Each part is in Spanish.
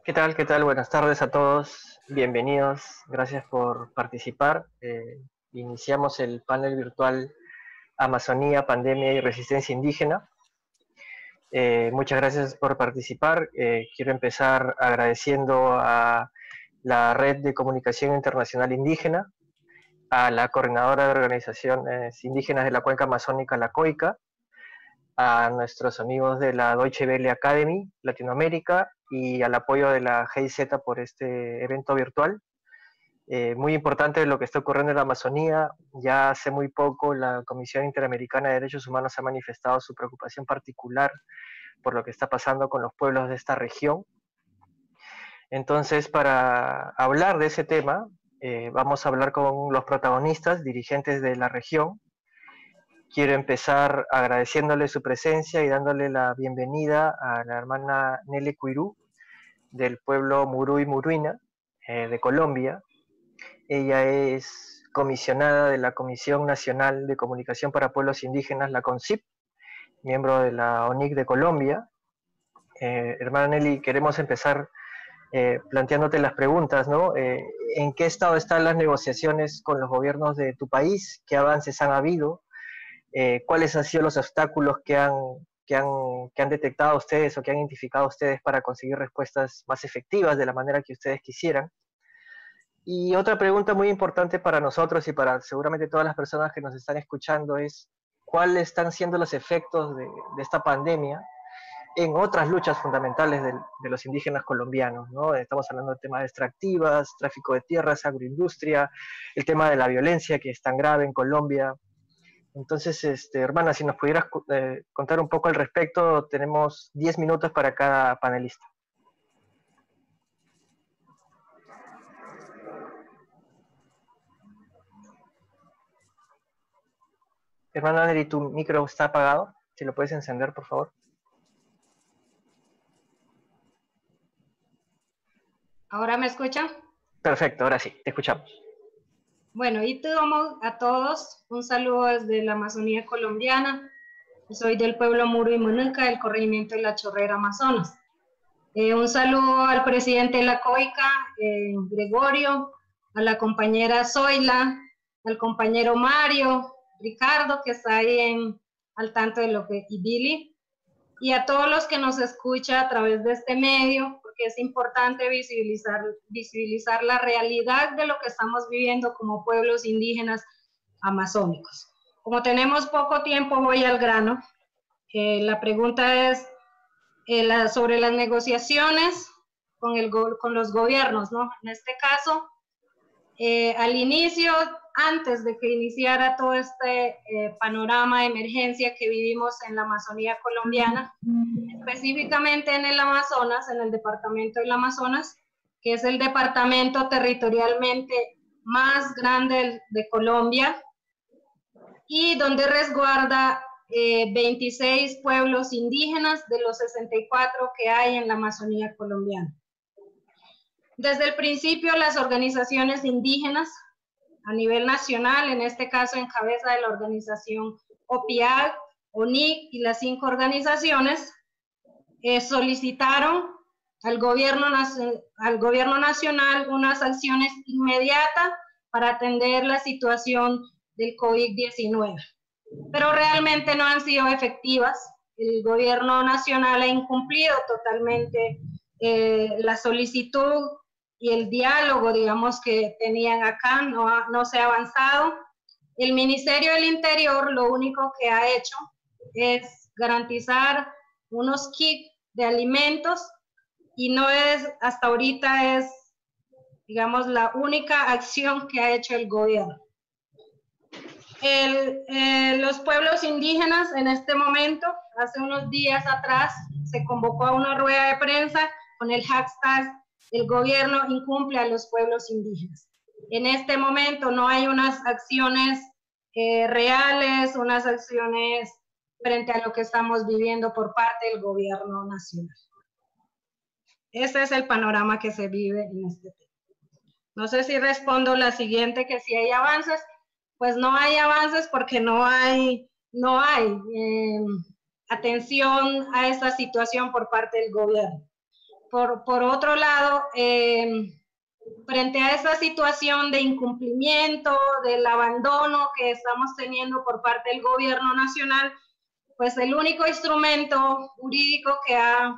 ¿Qué tal? ¿Qué tal? Buenas tardes a todos. Bienvenidos. Gracias por participar. Iniciamos el panel virtual Amazonía, Pandemia y Resistencia Indígena. Muchas gracias por participar. Quiero empezar agradeciendo a la Red de Comunicación Internacional Indígena, a la Coordinadora de Organizaciones Indígenas de la Cuenca Amazónica, la COICA, a nuestros amigos de la Deutsche Welle Academy Latinoamérica y al apoyo de la GIZ por este evento virtual. Muy importante lo que está ocurriendo en la Amazonía. Ya hace muy poco la Comisión Interamericana de Derechos Humanos ha manifestado su preocupación particular por lo que está pasando con los pueblos de esta región. Entonces, para hablar de ese tema, vamos a hablar con los protagonistas, dirigentes de la región. Quiero empezar agradeciéndole su presencia y dándole la bienvenida a la hermana Nelly Cuirú, del pueblo Muruy Muruina, de Colombia. Ella es comisionada de la Comisión Nacional de Comunicación para Pueblos Indígenas, la CONCIP, miembro de la ONIC de Colombia. Hermana Nelly, queremos empezar planteándote las preguntas, ¿no? ¿En qué estado están las negociaciones con los gobiernos de tu país? ¿Qué avances han habido? ¿Cuáles han sido los obstáculos que han detectado ustedes o que han identificado ustedes para conseguir respuestas más efectivas de la manera que ustedes quisieran? Y otra pregunta muy importante para nosotros y para seguramente todas las personas que nos están escuchando es ¿cuáles están siendo los efectos de esta pandemia en otras luchas fundamentales de los indígenas colombianos, ¿no? Estamos hablando de temas extractivas, tráfico de tierras, agroindustria, el tema de la violencia que es tan grave en Colombia. Entonces, hermana, si nos pudieras contar un poco al respecto, tenemos 10 minutos para cada panelista. Hermana Nelly, tu micro está apagado. Si lo puedes encender, por favor. ¿Ahora me escuchan? Perfecto, ahora sí, te escuchamos. Bueno, y a todos un saludo desde la Amazonía colombiana. Soy del pueblo Muruy Munuca, del corregimiento de la Chorrera, Amazonas. Un saludo al presidente de la COICA, Gregorio, a la compañera Zoila, al compañero Mario, Ricardo, que está ahí al tanto de lo que, y Billy, y a todos los que nos escuchan a través de este medio, porque es importante visibilizar la realidad de lo que estamos viviendo como pueblos indígenas amazónicos. Como tenemos poco tiempo, voy al grano. La pregunta es sobre las negociaciones con los gobiernos, ¿no? En este caso, al inicio, antes de que iniciara todo este panorama de emergencia que vivimos en la Amazonía colombiana, específicamente en el Amazonas, en el departamento del Amazonas, que es el departamento territorialmente más grande de Colombia y donde resguarda 26 pueblos indígenas de los 64 que hay en la Amazonía colombiana. Desde el principio, las organizaciones indígenas a nivel nacional, en este caso en cabeza de la organización OPIAG, ONIC y las 5 organizaciones, solicitaron al gobierno nacional unas acciones inmediatas para atender la situación del COVID-19. Pero realmente no han sido efectivas. El gobierno nacional ha incumplido totalmente la solicitud y el diálogo, digamos, que tenían acá, no se ha avanzado. El Ministerio del Interior lo único que ha hecho es garantizar unos kits de alimentos y no es, hasta ahorita es, digamos, la única acción que ha hecho el gobierno. Los pueblos indígenas en este momento, hace unos días atrás, se convocó a una rueda de prensa con el hashtag "El gobierno incumple a los pueblos indígenas". En este momento no hay unas acciones reales, unas acciones frente a lo que estamos viviendo por parte del gobierno nacional. Ese es el panorama que se vive en este tema. No sé si respondo la siguiente, que si hay avances. Pues no hay avances porque no hay atención a esta situación por parte del gobierno. por otro lado, frente a esa situación de incumplimiento, del abandono que estamos teniendo por parte del gobierno nacional, pues el único instrumento jurídico que ha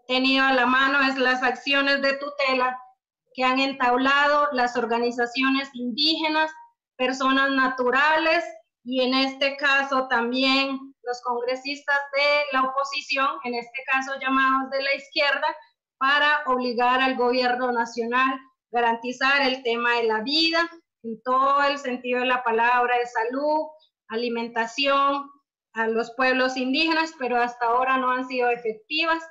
tenido a la mano es las acciones de tutela que han entablado las organizaciones indígenas, personas naturales y en este caso también los congresistas de la oposición, en este caso llamados de la izquierda, para obligar al gobierno nacional a garantizar el tema de la vida, en todo el sentido de la palabra, de salud, alimentación a los pueblos indígenas, pero hasta ahora no han sido efectivas.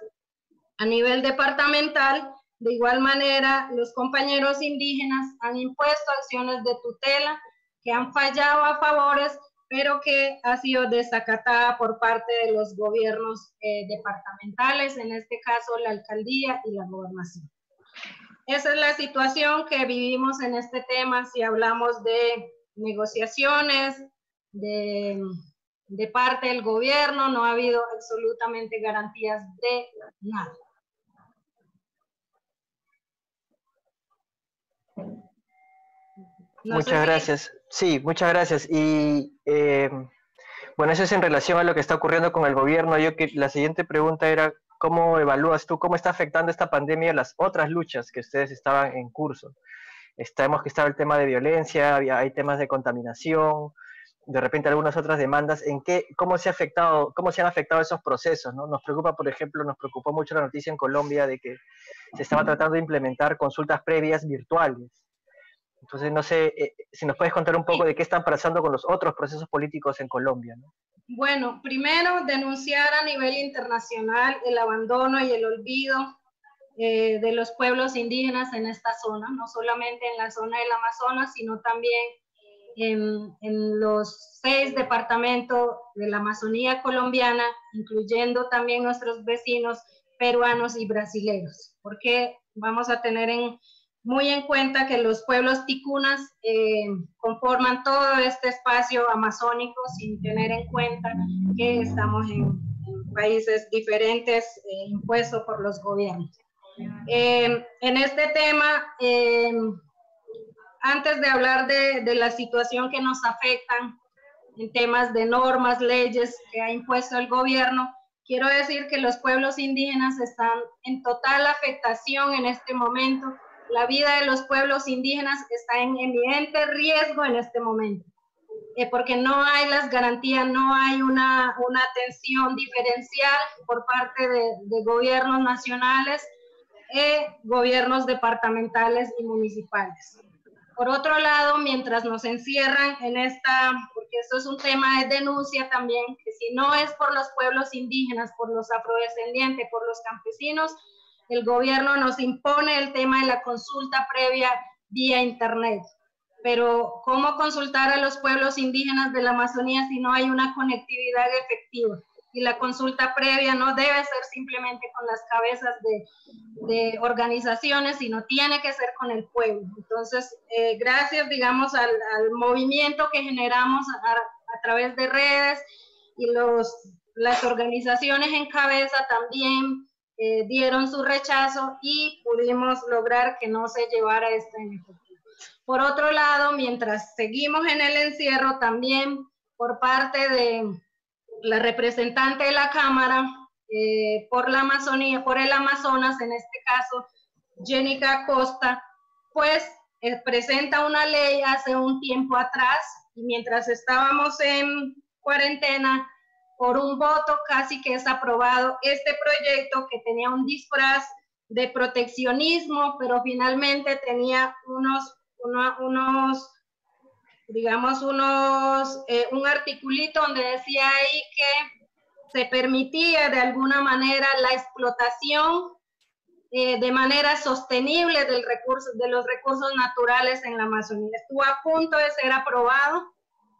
A nivel departamental, de igual manera, los compañeros indígenas han impuesto acciones de tutela que han fallado a favores, pero que ha sido desacatada por parte de los gobiernos departamentales, en este caso la alcaldía y la gobernación. Esa es la situación que vivimos en este tema si hablamos de negociaciones, de parte del gobierno, no ha habido absolutamente garantías de nada. Muchas gracias. Sí, muchas gracias. Y bueno, eso es en relación a lo que está ocurriendo con el gobierno. La siguiente pregunta era, ¿cómo evalúas tú, cómo está afectando esta pandemia las otras luchas que ustedes estaban en curso? Hemos que estaba el tema de violencia, hay temas de contaminación, de repente algunas otras demandas. ¿Cómo se han afectado esos procesos, ¿no? Nos preocupa, por ejemplo, nos preocupó mucho la noticia en Colombia de que se estaba tratando de implementar consultas previas virtuales. Entonces, no sé si nos puedes contar un poco de qué están pasando con los otros procesos políticos en Colombia, ¿no? Bueno, primero denunciar a nivel internacional el abandono y el olvido de los pueblos indígenas en esta zona, no solamente en la zona del Amazonas, sino también en los 6 departamentos de la Amazonía colombiana, incluyendo también nuestros vecinos peruanos y brasileños, porque vamos a tener muy en cuenta que los pueblos ticunas conforman todo este espacio amazónico sin tener en cuenta que estamos en países diferentes impuestos por los gobiernos. En este tema, antes de hablar de la situación que nos afectan en temas de normas, leyes que ha impuesto el gobierno, quiero decir que los pueblos indígenas están en total afectación en este momento. La vida de los pueblos indígenas está en evidente riesgo en este momento, porque no hay las garantías, no hay una atención diferencial por parte de gobiernos nacionales, gobiernos departamentales y municipales. Por otro lado, mientras nos encierran en porque esto es un tema de denuncia también, que si no es por los pueblos indígenas, por los afrodescendientes, por los campesinos, el gobierno nos impone el tema de la consulta previa vía internet. Pero ¿cómo consultar a los pueblos indígenas de la Amazonía si no hay una conectividad efectiva? Y la consulta previa no debe ser simplemente con las cabezas de organizaciones, sino tiene que ser con el pueblo. Entonces, gracias, digamos, al movimiento que generamos a través de redes y las organizaciones en cabeza también dieron su rechazo y pudimos lograr que no se llevara esta iniciativa. Por otro lado, mientras seguimos en el encierro, también por parte de la representante de la Cámara por la Amazonía, por el Amazonas, en este caso, Jenica Costa, pues presenta una ley hace un tiempo atrás y mientras estábamos en cuarentena, por un voto casi que es aprobado este proyecto que tenía un disfraz de proteccionismo, pero finalmente tenía un articulito donde decía ahí que se permitía de alguna manera la explotación de manera sostenible de los recursos naturales en la Amazonía. Estuvo a punto de ser aprobado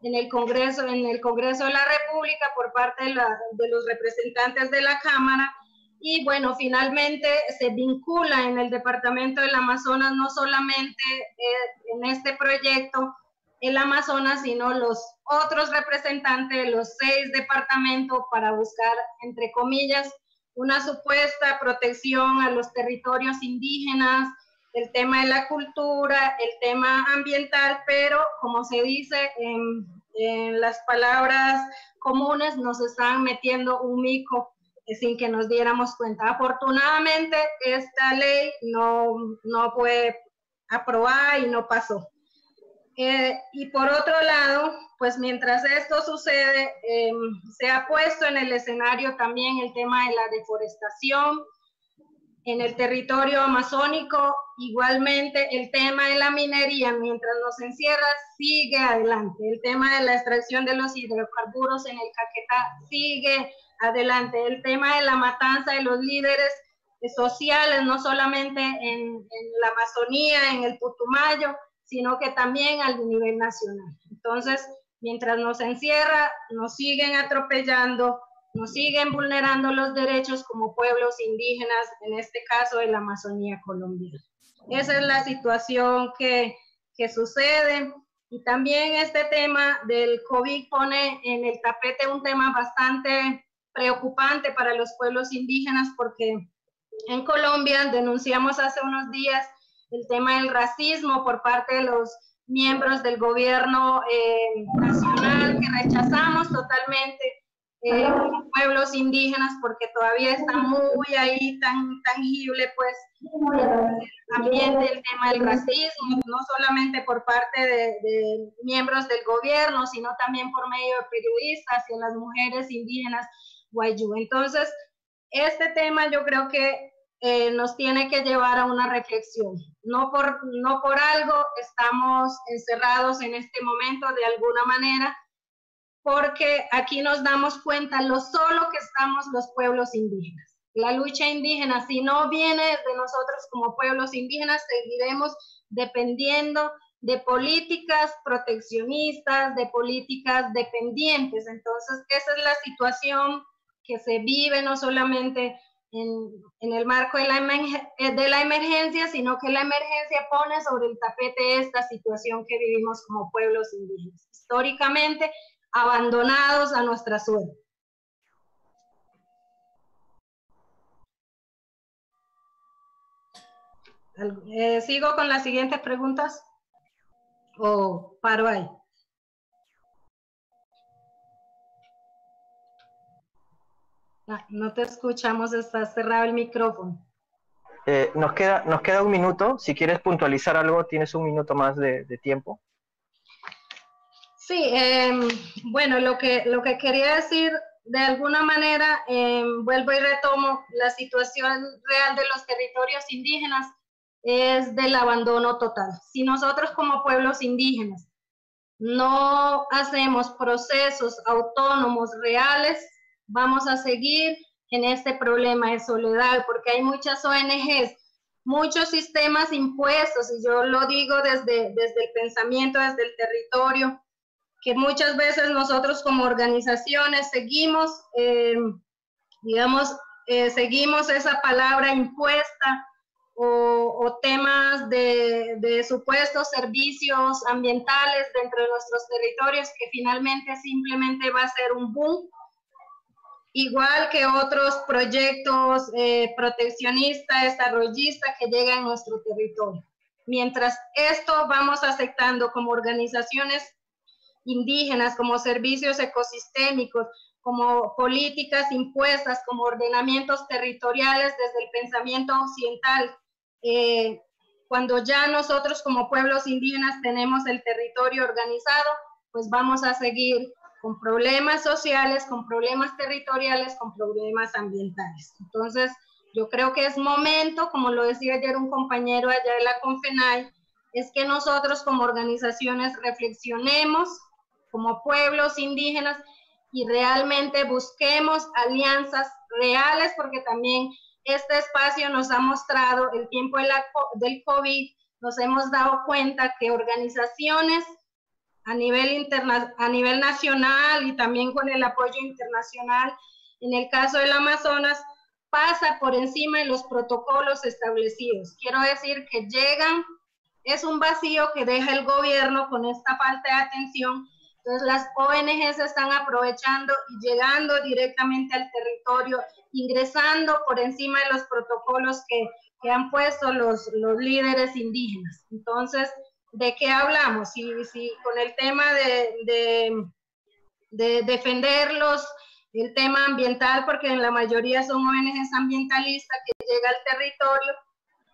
en el Congreso de la República por parte de los representantes de la Cámara y bueno, finalmente se vincula en el Departamento del Amazonas no solamente en este proyecto el Amazonas, sino los otros representantes de los 6 departamentos para buscar, entre comillas, una supuesta protección a los territorios indígenas, el tema de la cultura, el tema ambiental, pero como se dice en las palabras comunes, nos están metiendo un mico sin que nos diéramos cuenta. Afortunadamente, esta ley no fue aprobada y no pasó. Y por otro lado, pues mientras esto sucede, se ha puesto en el escenario también el tema de la deforestación en el territorio amazónico. Igualmente el tema de la minería, mientras nos encierra, sigue adelante. El tema de la extracción de los hidrocarburos en el Caquetá sigue adelante. El tema de la matanza de los líderes sociales, no solamente en la Amazonía, en el Putumayo, sino que también al nivel nacional. Entonces, mientras nos encierra, nos siguen atropellando, nos siguen vulnerando los derechos como pueblos indígenas, en este caso de la Amazonía colombiana. Esa es la situación que sucede. Y también este tema del COVID pone en el tapete un tema bastante preocupante para los pueblos indígenas, porque en Colombia denunciamos hace unos días el tema del racismo por parte de los miembros del gobierno nacional, que rechazamos totalmente como pueblos indígenas, porque todavía está muy ahí, tan tangible, pues, el ambiente, el tema del racismo, no solamente por parte de miembros del gobierno, sino también por medio de periodistas y las mujeres indígenas wayuu. Entonces, este tema yo creo que nos tiene que llevar a una reflexión. No por algo estamos encerrados en este momento de alguna manera, porque aquí nos damos cuenta lo solo que estamos los pueblos indígenas. La lucha indígena, si no viene de nosotros como pueblos indígenas, seguiremos dependiendo de políticas proteccionistas, de políticas dependientes. Entonces, esa es la situación que se vive no solamente en el marco de la emergencia, sino que la emergencia pone sobre el tapete esta situación que vivimos como pueblos indígenas, históricamente abandonados a nuestra suerte. ¿Sigo con las siguientes preguntas o paro ahí? No te escuchamos, está cerrado el micrófono. Nos queda un minuto. Si quieres puntualizar algo, tienes un minuto más de tiempo. Sí, bueno, lo que quería decir, de alguna manera, vuelvo y retomo, la situación real de los territorios indígenas es del abandono total. Si nosotros como pueblos indígenas no hacemos procesos autónomos reales, vamos a seguir en este problema de soledad, porque hay muchas ONGs, muchos sistemas impuestos, y yo lo digo desde el pensamiento, desde el territorio, que muchas veces nosotros como organizaciones seguimos, seguimos esa palabra impuesta, o temas de supuestos servicios ambientales dentro de nuestros territorios, que finalmente simplemente va a ser un boom, igual que otros proyectos proteccionistas, desarrollistas que llegan a nuestro territorio. Mientras esto vamos aceptando como organizaciones indígenas, como servicios ecosistémicos, como políticas impuestas, como ordenamientos territoriales desde el pensamiento occidental. Cuando ya nosotros como pueblos indígenas tenemos el territorio organizado, pues vamos a seguir con problemas sociales, con problemas territoriales, con problemas ambientales. Entonces, yo creo que es momento, como lo decía ayer un compañero allá de la Confenay, es que nosotros como organizaciones reflexionemos como pueblos indígenas y realmente busquemos alianzas reales, porque también este espacio nos ha mostrado, el tiempo del COVID, nos hemos dado cuenta que organizaciones a nivel nacional y también con el apoyo internacional, en el caso del Amazonas, pasa por encima de los protocolos establecidos. Quiero decir que llegan, es un vacío que deja el gobierno con esta falta de atención. Entonces las ONGs están aprovechando y llegando directamente al territorio ingresando por encima de los protocolos que han puesto los líderes indígenas. Entonces, ¿de qué hablamos? Si con el tema de defenderlos, el tema ambiental, porque en la mayoría son ONGs ambientalistas que llegan al territorio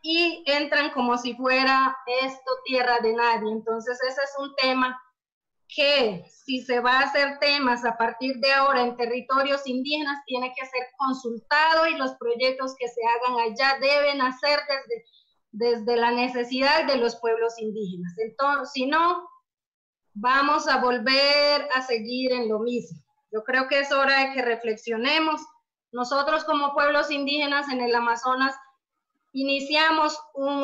y entran como si fuera esto tierra de nadie. Entonces ese es un tema que si se va a hacer temas a partir de ahora en territorios indígenas, tiene que ser consultado y los proyectos que se hagan allá deben hacer desde la necesidad de los pueblos indígenas. Entonces, si no, vamos a volver a seguir en lo mismo. Yo creo que es hora de que reflexionemos. Nosotros como pueblos indígenas en el Amazonas iniciamos un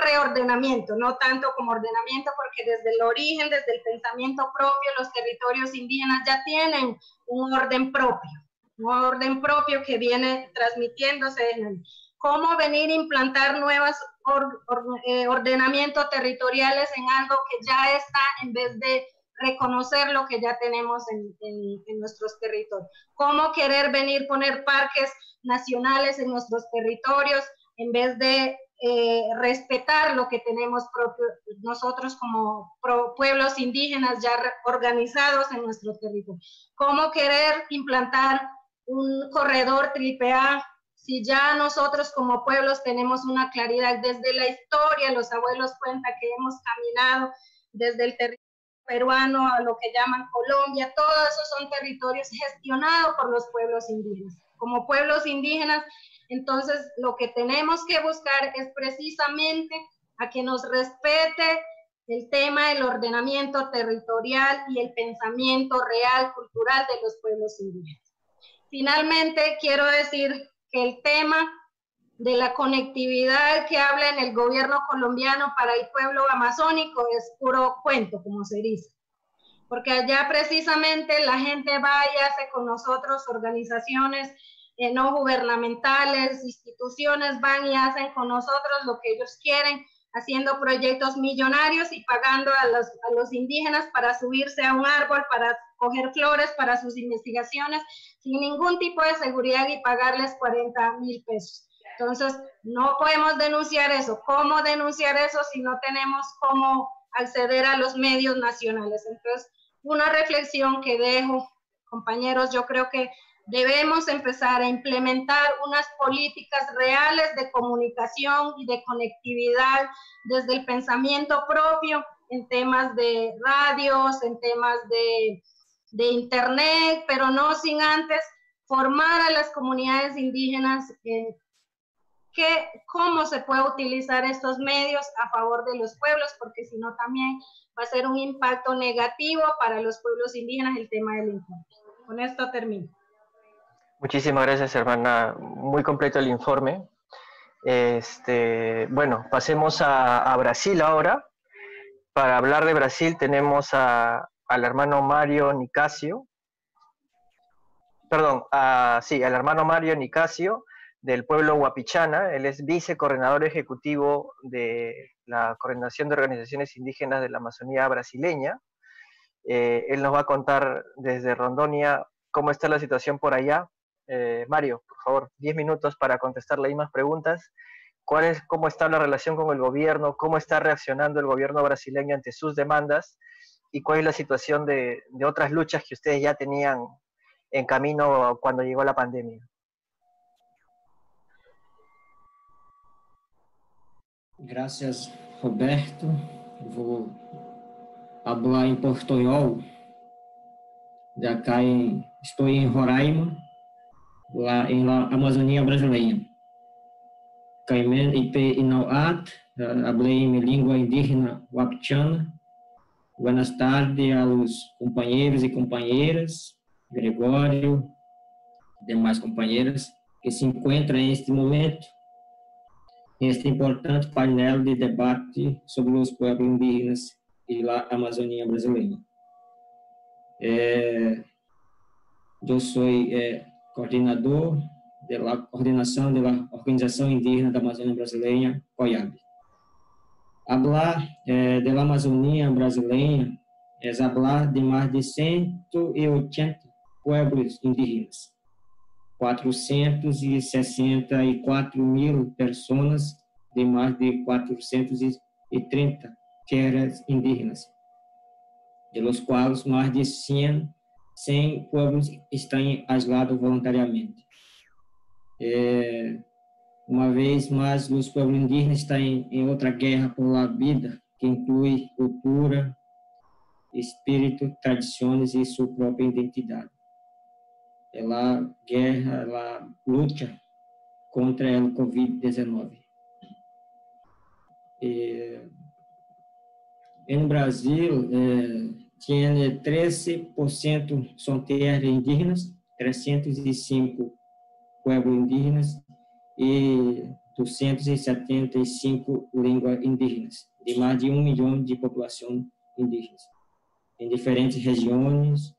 reordenamiento, no tanto como ordenamiento, porque desde el origen, desde el pensamiento propio, los territorios indígenas ya tienen un orden propio que viene transmitiéndose. Cómo venir a implantar nuevos ordenamientos territoriales en algo que ya está, en vez de reconocer lo que ya tenemos en nuestros territorios. Cómo querer venir a poner parques nacionales en nuestros territorios en vez de respetar lo que tenemos propio, nosotros como pueblos indígenas ya organizados en nuestro territorio. Cómo querer implantar un corredor AAA si ya nosotros como pueblos tenemos una claridad desde la historia, los abuelos cuentan que hemos caminado desde el territorio peruano a lo que llaman Colombia, todos esos son territorios gestionados por los pueblos indígenas. Como pueblos indígenas, entonces lo que tenemos que buscar es precisamente a que nos respete el tema del ordenamiento territorial y el pensamiento real, cultural de los pueblos indígenas. Finalmente, quiero decir que el tema de la conectividad que habla en el gobierno colombiano para el pueblo amazónico es puro cuento, como se dice. Porque allá precisamente la gente va y hace con nosotros, organizaciones no gubernamentales, instituciones van y hacen con nosotros lo que ellos quieren, haciendo proyectos millonarios y pagando a los indígenas para subirse a un árbol, para coger flores para sus investigaciones, sin ningún tipo de seguridad y pagarles 40,000 pesos. Entonces, no podemos denunciar eso. ¿Cómo denunciar eso si no tenemos cómo acceder a los medios nacionales? Entonces, una reflexión que dejo, compañeros, yo creo que debemos empezar a implementar unas políticas reales de comunicación y de conectividad desde el pensamiento propio en temas de radios, en temas de internet, pero no sin antes formar a las comunidades indígenas cómo se puede utilizar estos medios a favor de los pueblos, porque si no también va a ser un impacto negativo para los pueblos indígenas el tema del informe. Con esto termino. Muchísimas gracias, hermana. Muy completo el informe. Bueno, pasemos a Brasil ahora. Para hablar de Brasil tenemos al hermano Mario Nicasio. Perdón, al hermano Mario Nicasio del pueblo Wapichana. Él es vicecoordinador ejecutivo de la Coordinación de Organizaciones Indígenas de la Amazonía brasileña. Él nos va a contar desde Rondônia cómo está la situación por allá. Mario, por favor, 10 minutos para contestar las mismas preguntas. ¿Cómo está la relación con el gobierno? ¿Cómo está reaccionando el gobierno brasileño ante sus demandas? ¿Y cuál es la situación de otras luchas que ustedes ya tenían en camino cuando llegó la pandemia? Gracias, Roberto. Vou falar em portunhol. Estou em Roraima, lá na Amazônia brasileira. Caimen IP Inauat, hablei em língua indígena wapichana. Buenas tardes aos companheiros e companheiras, Gregório, demais companheiras que se encontram neste momento, neste importante painel de debate sobre os pueblos indígenas e a Amazônia brasileira. Eu sou coordenador da coordenação da Organização Indígena da Amazônia Brasileira, COIAB. Hablar da Amazônia brasileira é hablar de mais de 180 pueblos indígenas. 464 mil pessoas de mais de 430 terras indígenas, de los quais mais de 100 povos estão aislados voluntariamente. Uma vez mais, os povos indígenas estão em outra guerra por la vida, que inclui cultura, espírito, tradições e sua própria identidade. Ela guerra, ela luta contra o Covid-19. No Brasil, tem 13% são terras indígenas, 305 povos indígenas e 275 línguas indígenas, de mais de 1 milhão de população indígena, em diferentes regiões,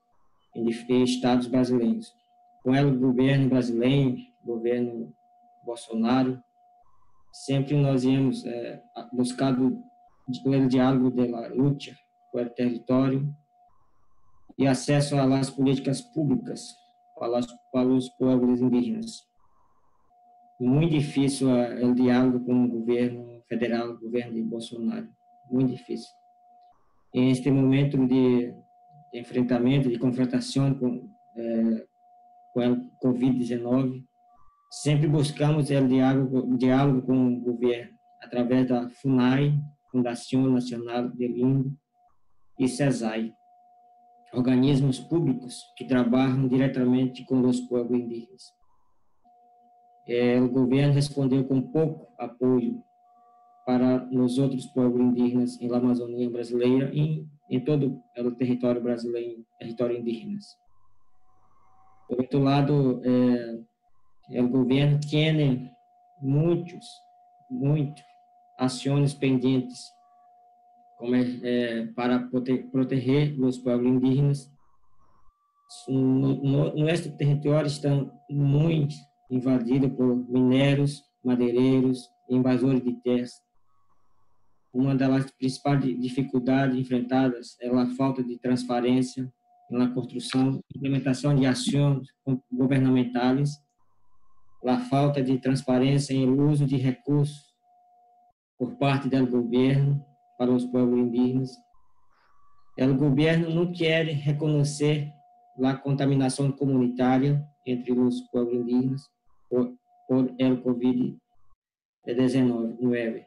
em estados brasileiros. Com o governo brasileiro, governo Bolsonaro, sempre nós íamos buscado o diálogo da luta pelo território e acesso às políticas públicas para os povos indígenas. Muito difícil o diálogo com o governo federal, o governo de Bolsonaro, muito difícil. Em este momento de enfrentamento, de confrontação com o Covid-19, sempre buscamos o diálogo com o governo, através da FUNAI, Fundação Nacional de Língua, e CESAI, organismos públicos que trabalham diretamente com os povos indígenas. O governo respondeu com pouco apoio para os outros povos indígenas na Amazônia brasileira e em todo o território brasileiro, território indígenas. Por outro lado, o governo tem muitas ações pendentes como para proteger os povos indígenas. Nosso território está muito invadido por mineiros, madeireiros, invasores de terras. Uma das principais dificuldades enfrentadas é a falta de transparência na construção e implementação de ações governamentais, a falta de transparência no uso de recursos por parte do governo para os povos indígenas. O governo não quer reconhecer a contaminação comunitária entre os povos indígenas por o Covid-19.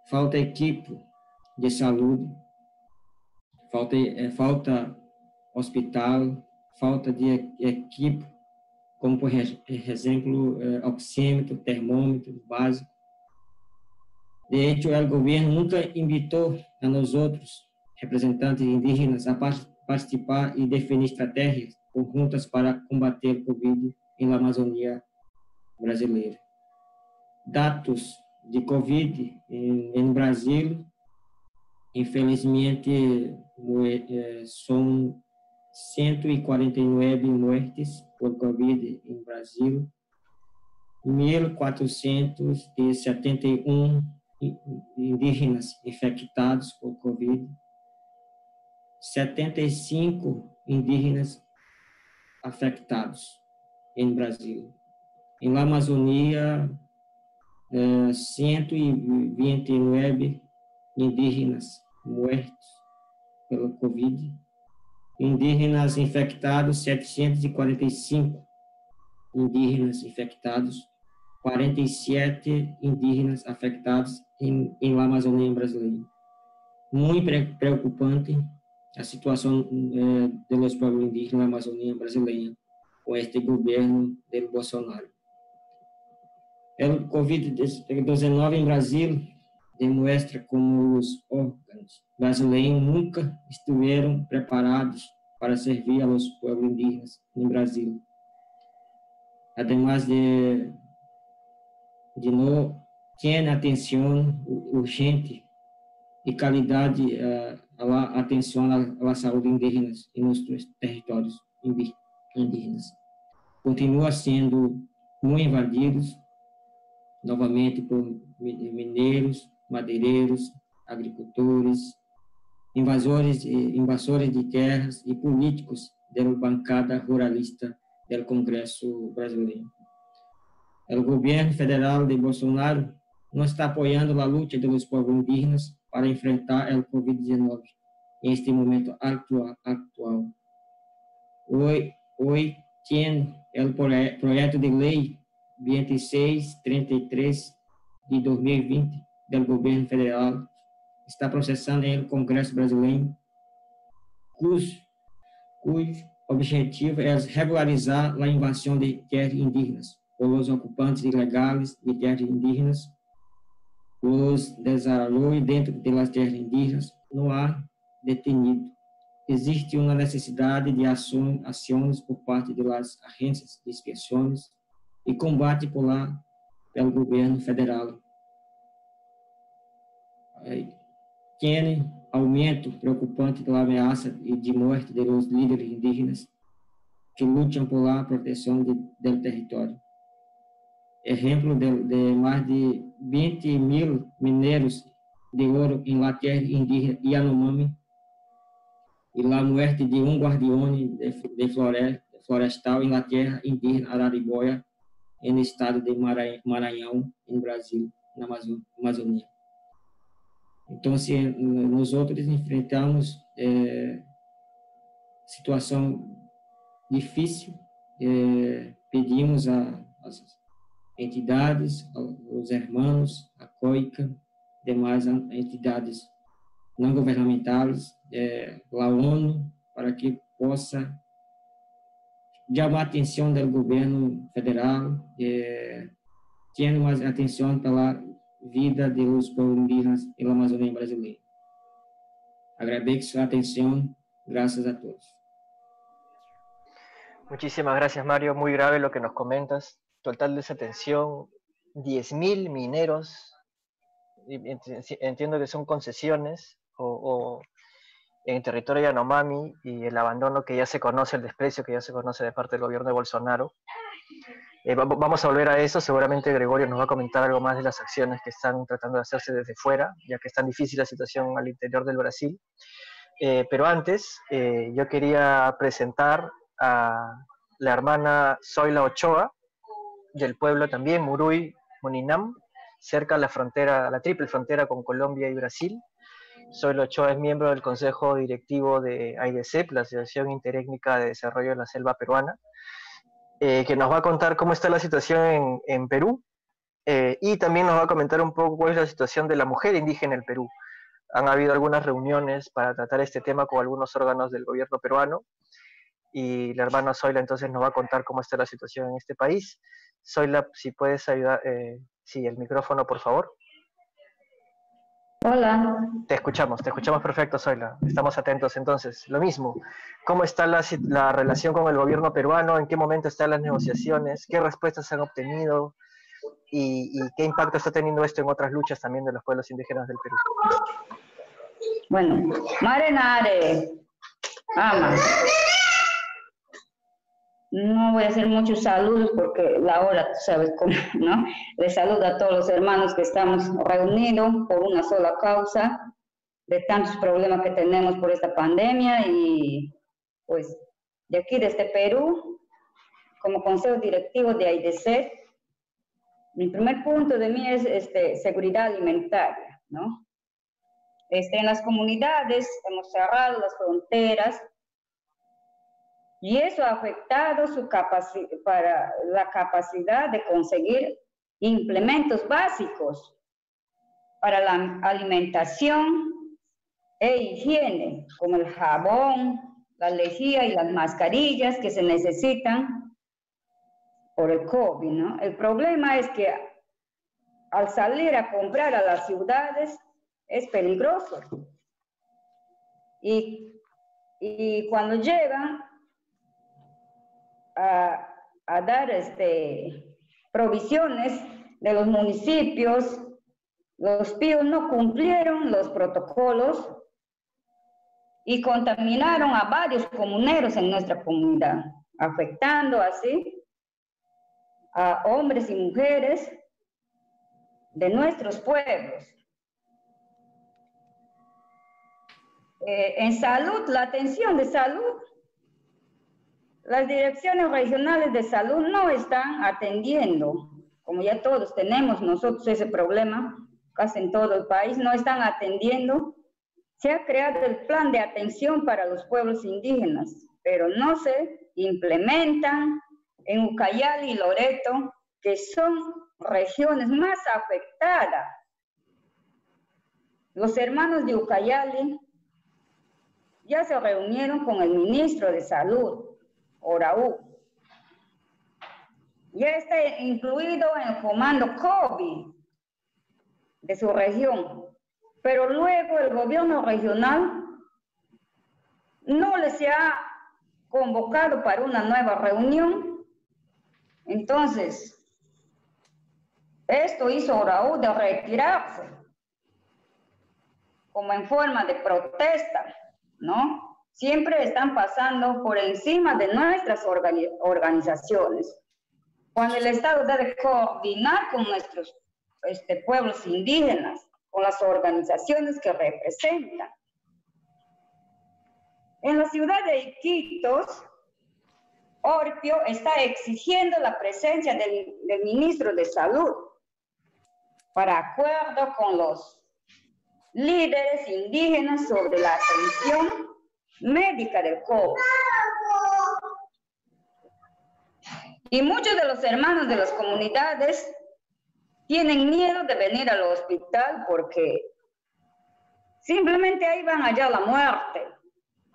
Falta equipe de saúde, falta hospital, falta de equipe, como, por exemplo, oxímetro, termômetro básico. De hecho, o governo nunca invitou a nós outros, representantes indígenas, a participar e definir estratégias conjuntas para combater o Covid na Amazônia brasileira. Dados de Covid no Brasil, infelizmente, são 149 mortes por Covid no Brasil, 1.471 indígenas infectados por Covid, 75 indígenas afetados no Brasil. Em la Amazônia, 129 indígenas mortos pelo Covid, indígenas infectados, 745 indígenas infectados, 47 indígenas afetados em la Amazônia brasileira. Muito preocupante a situação dos povos indígenas na Amazônia brasileira com este governo do Bolsonaro. O Covid-19 em Brasil demonstra como os órgãos brasileiros nunca estiveram preparados para servir aos povos indígenas no Brasil. Además de não ter atenção urgente e qualidade a atenção à saúde indígena em nossos territórios indígenas. Continua sendo muito invadidos novamente por mineiros, madeireiros, agricultores, invasores de terras e políticos da bancada ruralista do Congresso brasileiro. O governo federal de Bolsonaro não está apoiando a luta dos povos indígenas para enfrentar o Covid-19 em este momento actual. Hoy tiene o projeto de lei 2633 de 2020 do governo federal está processando no Congresso brasileiro, cujo objetivo é regularizar a invasão de terras indígenas por os ocupantes ilegais de terras indígenas, os desarrollos dentro das terras indígenas não há detenido. Existe uma necessidade de ações por parte das agências de inspeções e combate pelo governo federal. Tem aumento preocupante da ameaça de morte dos líderes indígenas que lutam por la proteção do território. Exemplo de mais de 20.000 mineiros de ouro em la terra indígena Yanomami e la muerte de guardião de florestal em la terra indígena Araribóia, no estado de Maranhão, em Brasil, na Amazônia. Então, nós outros enfrentamos situação difícil, pedimos às entidades, aos irmãos, a COICA, demais entidades não governamentais, a ONU, para que possa chamar a atenção do governo federal, tendo mais atenção pela vida dos povos indígenas e da Amazônia brasileira. Agradeço a atenção, gracias a todos. Muchísimas gracias, Mario. Muy grave lo que nos comentas. Total desatención, 10.000 mineros, entiendo que son concesiones o en territorio Yanomami, y el abandono que ya se conoce, el desprecio que ya se conoce de parte del gobierno de Bolsonaro. Vamos a volver a eso, seguramente Gregorio nos va a comentar algo más de las acciones que están tratando de hacerse desde fuera, ya que es tan difícil la situación al interior del Brasil. Pero antes, yo quería presentar a la hermana Zoila Ochoa, del pueblo también, Muruy Muninam, cerca a la frontera, a la triple frontera con Colombia y Brasil. Zoila Ochoa es miembro del Consejo Directivo de AIDESEP, la Asociación Interétnica de Desarrollo de la Selva Peruana, que nos va a contar cómo está la situación en Perú, y también nos va a comentar un poco cuál es la situación de la mujer indígena en Perú. Han habido algunas reuniones para tratar este tema con algunos órganos del gobierno peruano, y la hermana Zoila entonces nos va a contar cómo está la situación en este país. Zoila, si puedes ayudar, sí, el micrófono, por favor. Hola. Te escuchamos perfecto, Zoila. Estamos atentos entonces. Lo mismo, ¿cómo está la relación con el gobierno peruano? ¿En qué momento están las negociaciones? ¿Qué respuestas se han obtenido? ¿Y qué impacto está teniendo esto en otras luchas también de los pueblos indígenas del Perú? Bueno, Marenare, ama. No voy a hacer muchos saludos porque la hora, tú sabes cómo, ¿no? Les saludo a todos los hermanos que estamos reunidos por una sola causa de tantos problemas que tenemos por esta pandemia, y pues de aquí desde Perú, como consejo directivo de AIDESEP, mi primer punto de mí es seguridad alimentaria, ¿no? En las comunidades hemos cerrado las fronteras, y eso ha afectado la capacidad de conseguir implementos básicos para la alimentación e higiene, como el jabón, la lejía y las mascarillas que se necesitan por el COVID, ¿no? El problema es que al salir a comprar a las ciudades es peligroso. Y cuando llegan a dar provisiones de los municipios, los PIO no cumplieron los protocolos y contaminaron a varios comuneros en nuestra comunidad, afectando así a hombres y mujeres de nuestros pueblos. En salud, la atención de salud Las direcciones regionales de salud no están atendiendo, como ya todos tenemos nosotros ese problema, casi en todo el país, no están atendiendo. Se ha creado el plan de atención para los pueblos indígenas, pero no se implementan en Ucayali y Loreto, que son regiones más afectadas. Los hermanos de Ucayali ya se reunieron con el ministro de Salud, Oraú. Ya está incluido en el comando COVID de su región, pero luego el gobierno regional no les ha convocado para una nueva reunión. Entonces, esto hizo Oraú de retirarse, como en forma de protesta, ¿no? Siempre están pasando por encima de nuestras organizaciones. Cuando el Estado debe coordinar con nuestros pueblos indígenas, con las organizaciones que representan. En la ciudad de Iquitos, Orpio está exigiendo la presencia del ministro de Salud para acuerdo con los líderes indígenas sobre la atención médica del COVID. Y muchos de los hermanos de las comunidades tienen miedo de venir al hospital porque simplemente ahí van allá a la muerte.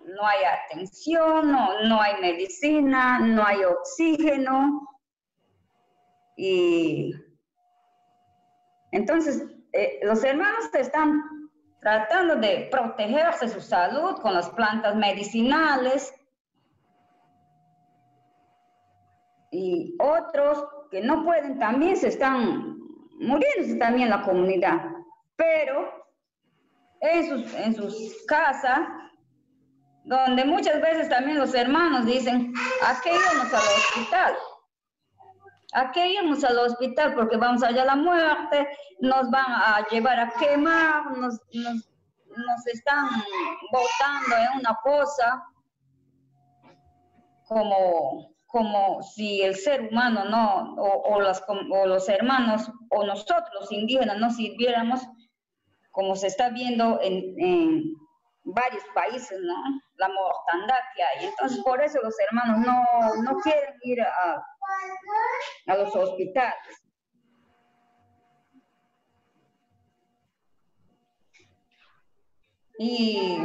No hay atención, no hay medicina, no hay oxígeno. Y entonces los hermanos están tratando de protegerse su salud con las plantas medicinales, y otros que no pueden también se están muriendo también en la comunidad, pero en sus casas, donde muchas veces también los hermanos dicen, ¿a qué íbamos al hospital? ¿A qué íbamos al hospital? Porque vamos allá a la muerte, nos van a llevar a quemar, nos están botando en una fosa, como si el ser humano no, o los hermanos, o nosotros los indígenas no sirviéramos, como se está viendo en varios países, ¿no? La mortandad que hay. Entonces, por eso los hermanos no quieren ir a los hospitales. Y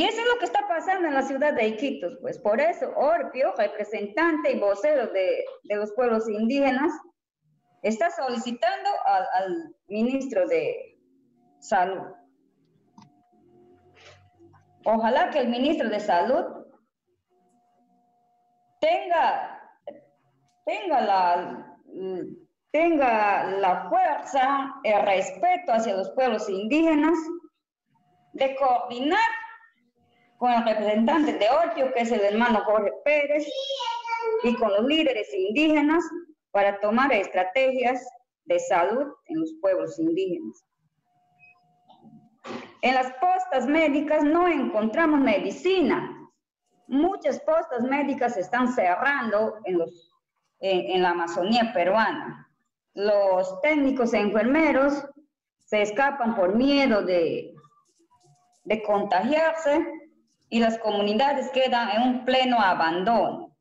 eso es lo que está pasando en la ciudad de Iquitos, pues por eso Orpio, representante y vocero de los pueblos indígenas, está solicitando al ministro de Salud. Ojalá que el ministro de Salud tenga la fuerza, el respeto hacia los pueblos indígenas, de coordinar con el representante de Orpio, que es el hermano Jorge Pérez, y con los líderes indígenas para tomar estrategias de salud en los pueblos indígenas. En las postas médicas no encontramos medicina. Muchas postas médicas se están cerrando en la Amazonía peruana. Los técnicos e enfermeros se escapan por miedo de contagiarse, y las comunidades quedan en un pleno abandono.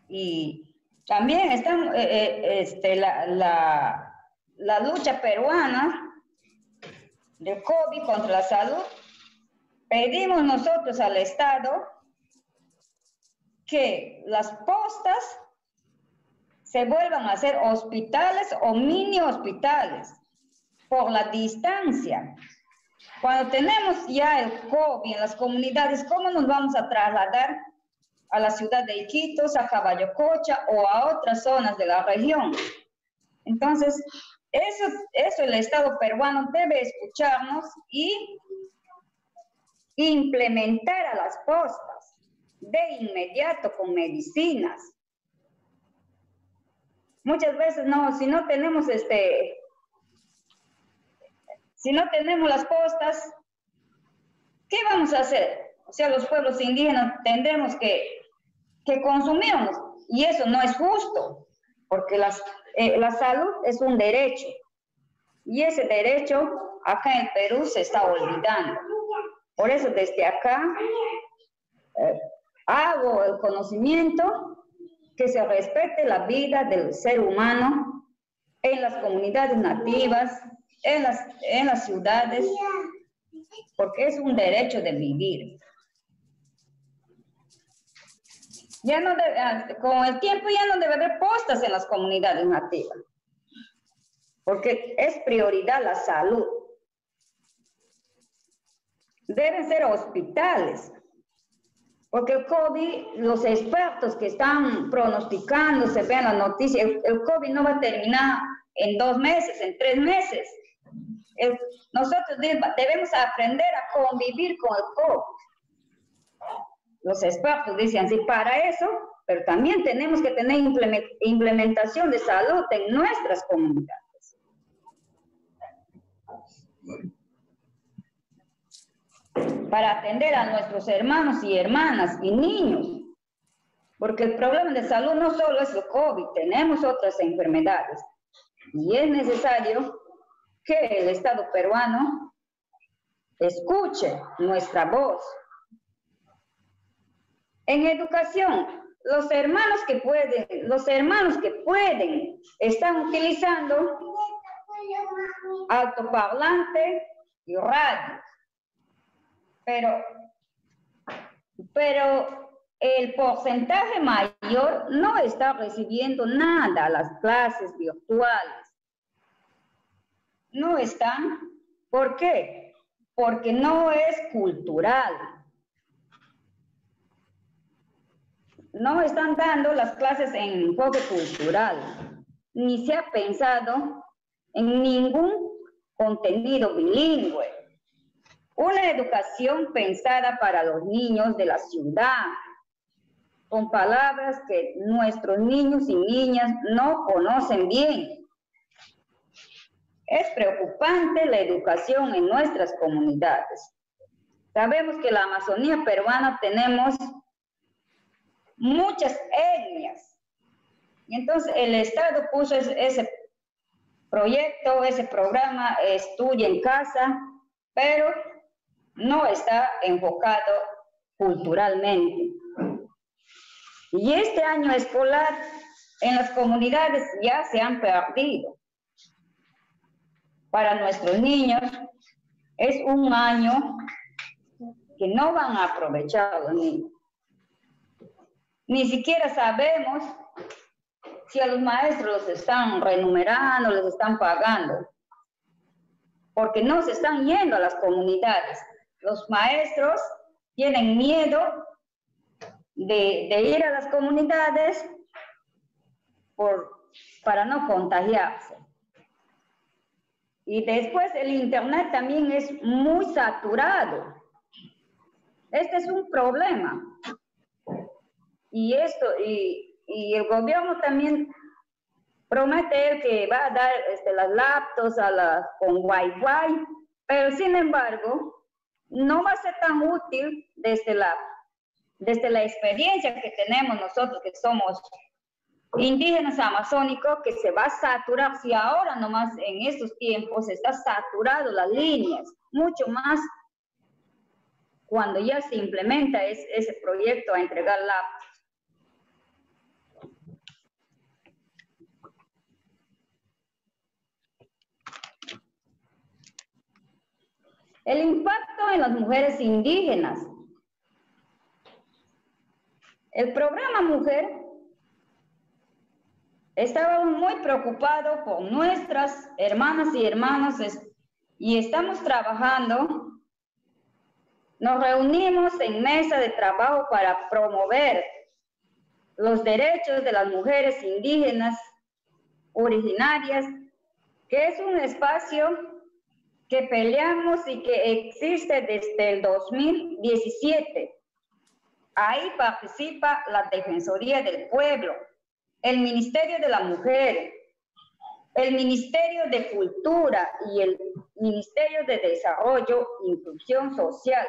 Y también están la lucha peruana del COVID contra la salud. Pedimos nosotros al Estado que las postas se vuelvan a hacer hospitales o mini hospitales por la distancia. Cuando tenemos ya el COVID en las comunidades, ¿cómo nos vamos a trasladar a la ciudad de Iquitos, a Caballococha o a otras zonas de la región? Entonces, eso el Estado peruano debe escucharnos y implementar a las postas de inmediato con medicinas. Muchas veces si no tenemos las postas, ¿qué vamos a hacer? O sea, los pueblos indígenas tendremos que consumirnos, y eso no es justo, porque la salud es un derecho, y ese derecho acá en Perú se está olvidando. Por eso desde acá hago el conocimiento que se respete la vida del ser humano en las comunidades nativas, en las ciudades, porque es un derecho de vivir. Ya no con el tiempo ya no debe haber postas en las comunidades nativas, porque es prioridad la salud. Deben ser hospitales, porque el COVID, los expertos que están pronosticando, se ven las noticias, el COVID no va a terminar en 2 meses, en 3 meses. Nosotros debemos aprender a convivir con el COVID. Los expertos dicen así, para eso, pero también tenemos que tener implementación de salud en nuestras comunidades. Para atender a nuestros hermanos y hermanas y niños, porque el problema de salud no solo es el COVID, tenemos otras enfermedades, y es necesario que el Estado peruano escuche nuestra voz. En educación, los hermanos que pueden están utilizando altoparlante y radio. Pero el porcentaje mayor no está recibiendo nada a las clases virtuales. No están. ¿Por qué? Porque no es cultural. No están dando las clases en enfoque cultural, ni se ha pensado en ningún contenido bilingüe. Una educación pensada para los niños de la ciudad, con palabras que nuestros niños y niñas no conocen bien. Es preocupante la educación en nuestras comunidades. Sabemos que en la Amazonía peruana tenemos muchas etnias. Y entonces el Estado puso ese proyecto, ese programa, Estudia en Casa, pero no está enfocado culturalmente. Y este año escolar en las comunidades ya se han perdido. Para nuestros niños es un año que no van a aprovechar los niños. Ni siquiera sabemos si a los maestros los están remunerando, les están pagando, porque no se están yendo a las comunidades. Los maestros tienen miedo de ir a las comunidades para no contagiarse. Y después el internet también es muy saturado. Este es un problema. Y el gobierno también promete que va a dar las laptops con Wi-Fi, pero sin embargo, no va a ser tan útil desde la experiencia que tenemos nosotros, que somos indígenas amazónicos, que se va a saturar. Si ahora nomás en estos tiempos está saturado las líneas, mucho más cuando ya se implementa ese proyecto a entregar laptops. El impacto en las mujeres indígenas. El programa Mujer estaba muy preocupado por nuestras hermanas y hermanos y estamos trabajando. Nos reunimos en mesa de trabajo para promover los derechos de las mujeres indígenas originarias, que es un espacio que peleamos y que existe desde el 2017. Ahí participa la Defensoría del Pueblo, el Ministerio de la Mujer, el Ministerio de Cultura y el Ministerio de Desarrollo e Inclusión Social.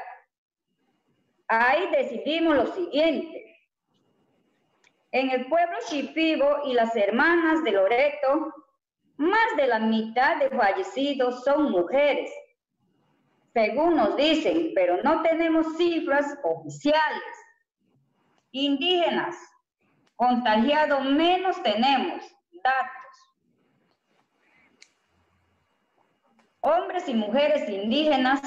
ahí decidimos lo siguiente. En el pueblo Shipibo y las hermanas de Loreto, más de la mitad de fallecidos son mujeres, según nos dicen, pero no tenemos cifras oficiales. Indígenas, contagiados menos tenemos datos. Hombres y mujeres indígenas,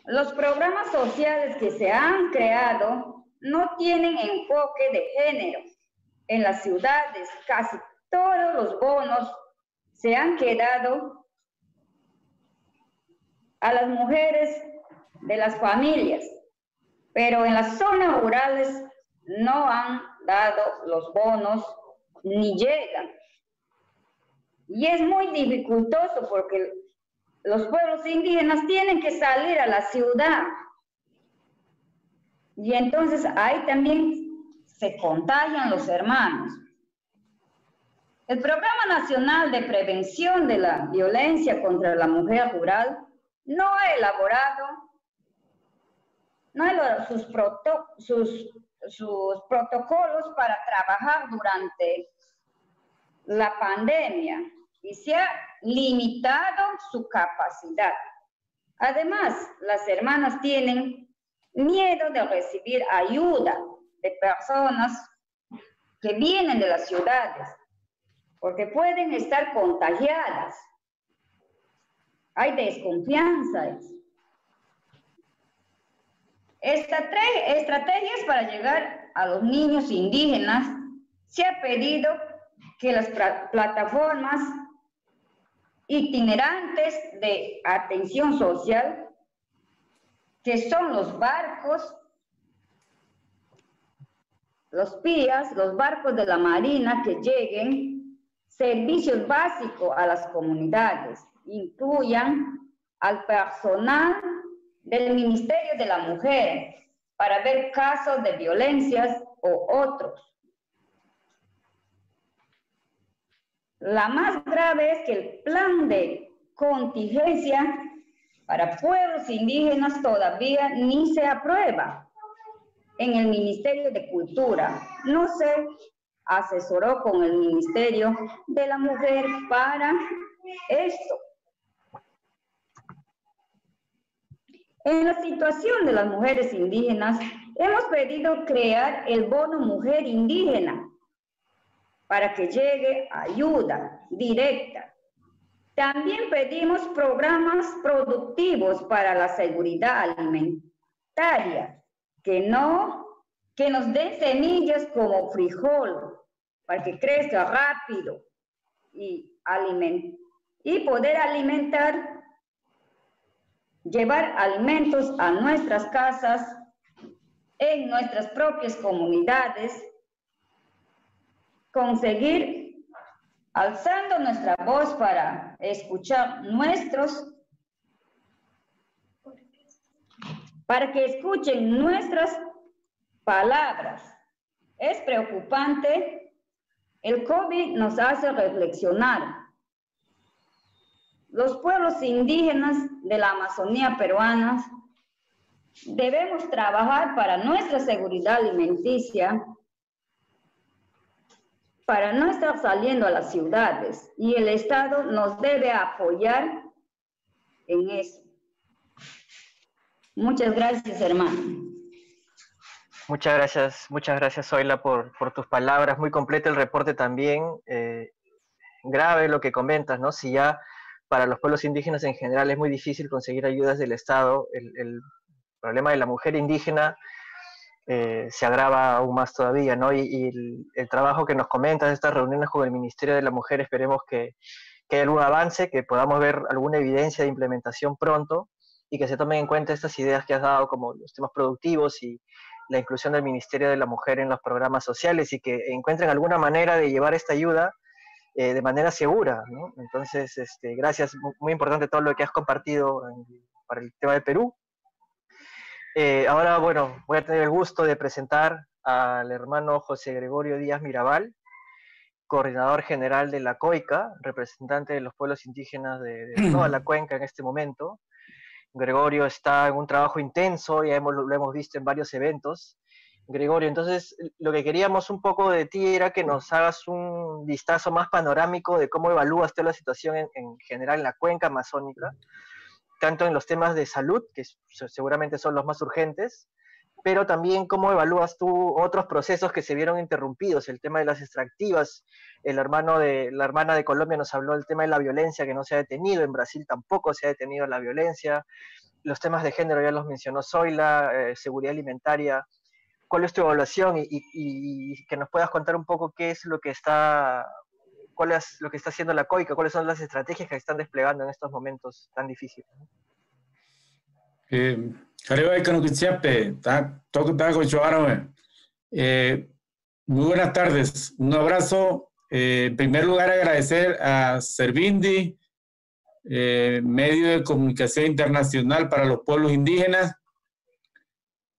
los programas sociales que se han creado no tienen enfoque de género. En las ciudades, casi todos los bonos se han quedado a las mujeres de las familias, pero en las zonas rurales no han dado los bonos ni llegan. Y es muy dificultoso porque los pueblos indígenas tienen que salir a la ciudad. Y entonces ahí también se contagian los hermanos. El Programa Nacional de Prevención de la Violencia contra la Mujer Rural no ha elaborado sus protocolos para trabajar durante la pandemia y se ha limitado su capacidad. Además, las hermanas tienen miedo de recibir ayuda de personas que vienen de las ciudades, porque pueden estar contagiadas. Hay desconfianza. Estrategias para llegar a los niños indígenas. Se ha pedido que las plataformas itinerantes de atención social, que son los barcos, los PIAs, los barcos de la Marina, que lleguen servicios básicos a las comunidades, incluyan al personal del Ministerio de la Mujer para ver casos de violencias o otros. La más grave es que el plan de contingencia para pueblos indígenas todavía ni se aprueba en el Ministerio de Cultura. No se asesoró con el Ministerio de la Mujer para esto. En la situación de las mujeres indígenas, hemos pedido crear el bono mujer indígena para que llegue ayuda directa. También pedimos programas productivos para la seguridad alimentaria, que nos den semillas como frijol, para que crezca rápido y poder alimentar, llevar alimentos a nuestras casas, en nuestras propias comunidades, conseguir alzando nuestra voz para escuchar para que escuchen nuestras palabras. Es preocupante, el COVID nos hace reflexionar. Los pueblos indígenas de la Amazonía peruana debemos trabajar para nuestra seguridad alimenticia, para no estar saliendo a las ciudades, y el Estado nos debe apoyar en eso. Muchas gracias, hermano. Muchas gracias, Zoila, por tus palabras. Muy completo el reporte también. Grave lo que comentas, ¿no? Si ya para los pueblos indígenas en general es muy difícil conseguir ayudas del Estado, el problema de la mujer indígena se agrava aún más todavía, ¿no? Y el trabajo que nos comentas de estas reuniones con el Ministerio de la Mujer, esperemos que haya algún avance, que podamos ver alguna evidencia de implementación pronto y que se tomen en cuenta estas ideas que has dado, como los temas productivos y la inclusión del Ministerio de la Mujer en los programas sociales, y que encuentren alguna manera de llevar esta ayuda de manera segura, ¿no? Entonces, gracias, muy importante todo lo que has compartido para el tema de Perú. Ahora, bueno, voy a tener el gusto de presentar al hermano José Gregorio Díaz Mirabal, coordinador general de la COICA, representante de los pueblos indígenas de toda la cuenca en este momento, Gregorio está en un trabajo intenso, ya lo hemos visto en varios eventos. Gregorio, entonces lo que queríamos un poco de ti era que nos hagas un vistazo más panorámico de cómo evalúas toda la situación en general en la cuenca amazónica, tanto en los temas de salud, que seguramente son los más urgentes, pero también cómo evalúas tú otros procesos que se vieron interrumpidos, el tema de las extractivas. La hermana de Colombia nos habló del tema de la violencia que no se ha detenido, en Brasil tampoco se ha detenido la violencia, los temas de género ya los mencionó Zoila, seguridad alimentaria. ¿Cuál es tu evaluación y que nos puedas contar un poco qué es lo que está, cuál es lo que está haciendo la COICA, cuáles son las estrategias que están desplegando en estos momentos tan difíciles? Muy buenas tardes, un abrazo. En primer lugar, agradecer a Servindi, medio de comunicación internacional para los pueblos indígenas,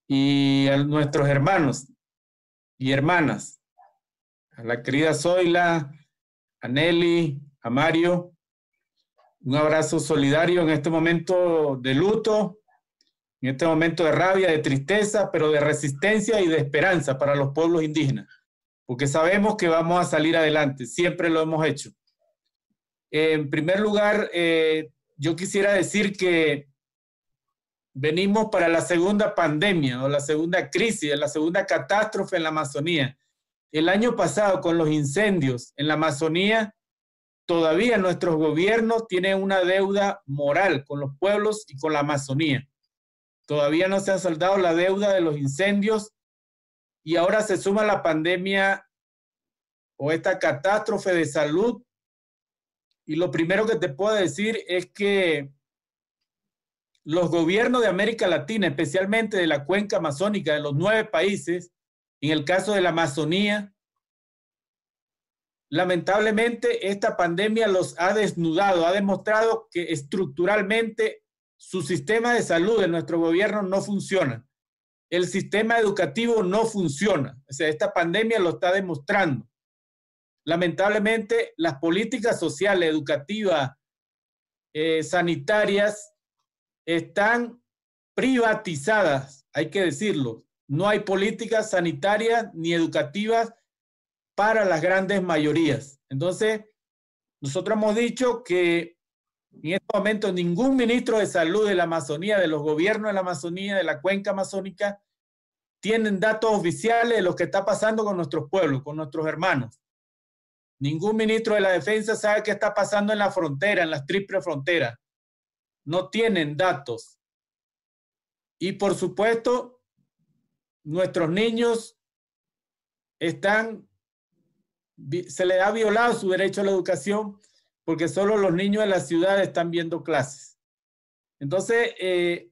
y a nuestros hermanos y hermanas, a la querida Zoila, a Nelly, a Mario. Un abrazo solidario en este momento de luto, en este momento de rabia, de tristeza, pero de resistencia y de esperanza para los pueblos indígenas, porque sabemos que vamos a salir adelante, siempre lo hemos hecho. En primer lugar, yo quisiera decir que venimos para la segunda pandemia o la segunda crisis, la segunda catástrofe en la Amazonía. El año pasado, con los incendios en la Amazonía, todavía nuestros gobiernos tienen una deuda moral con los pueblos y con la Amazonía. Todavía no se ha saldado la deuda de los incendios y ahora se suma la pandemia o esta catástrofe de salud. Y lo primero que te puedo decir es que los gobiernos de América Latina, especialmente de la cuenca amazónica, de los 9 países, en el caso de la Amazonía, lamentablemente esta pandemia los ha desnudado, ha demostrado que estructuralmente su sistema de salud de nuestro gobierno no funciona. El sistema educativo no funciona. O sea, esta pandemia lo está demostrando. Lamentablemente, las políticas sociales, educativas, sanitarias, están privatizadas, hay que decirlo. No hay políticas sanitarias ni educativas para las grandes mayorías. Entonces, nosotros hemos dicho que en este momento ningún ministro de salud de la Amazonía, de los gobiernos de la Amazonía, de la cuenca amazónica, tienen datos oficiales de lo que está pasando con nuestros pueblos, con nuestros hermanos. Ningún ministro de la defensa sabe qué está pasando en la frontera, en las triples fronteras. No tienen datos. Y por supuesto, nuestros niños se les ha violado su derecho a la educación porque solo los niños de la ciudad están viendo clases. Entonces, ese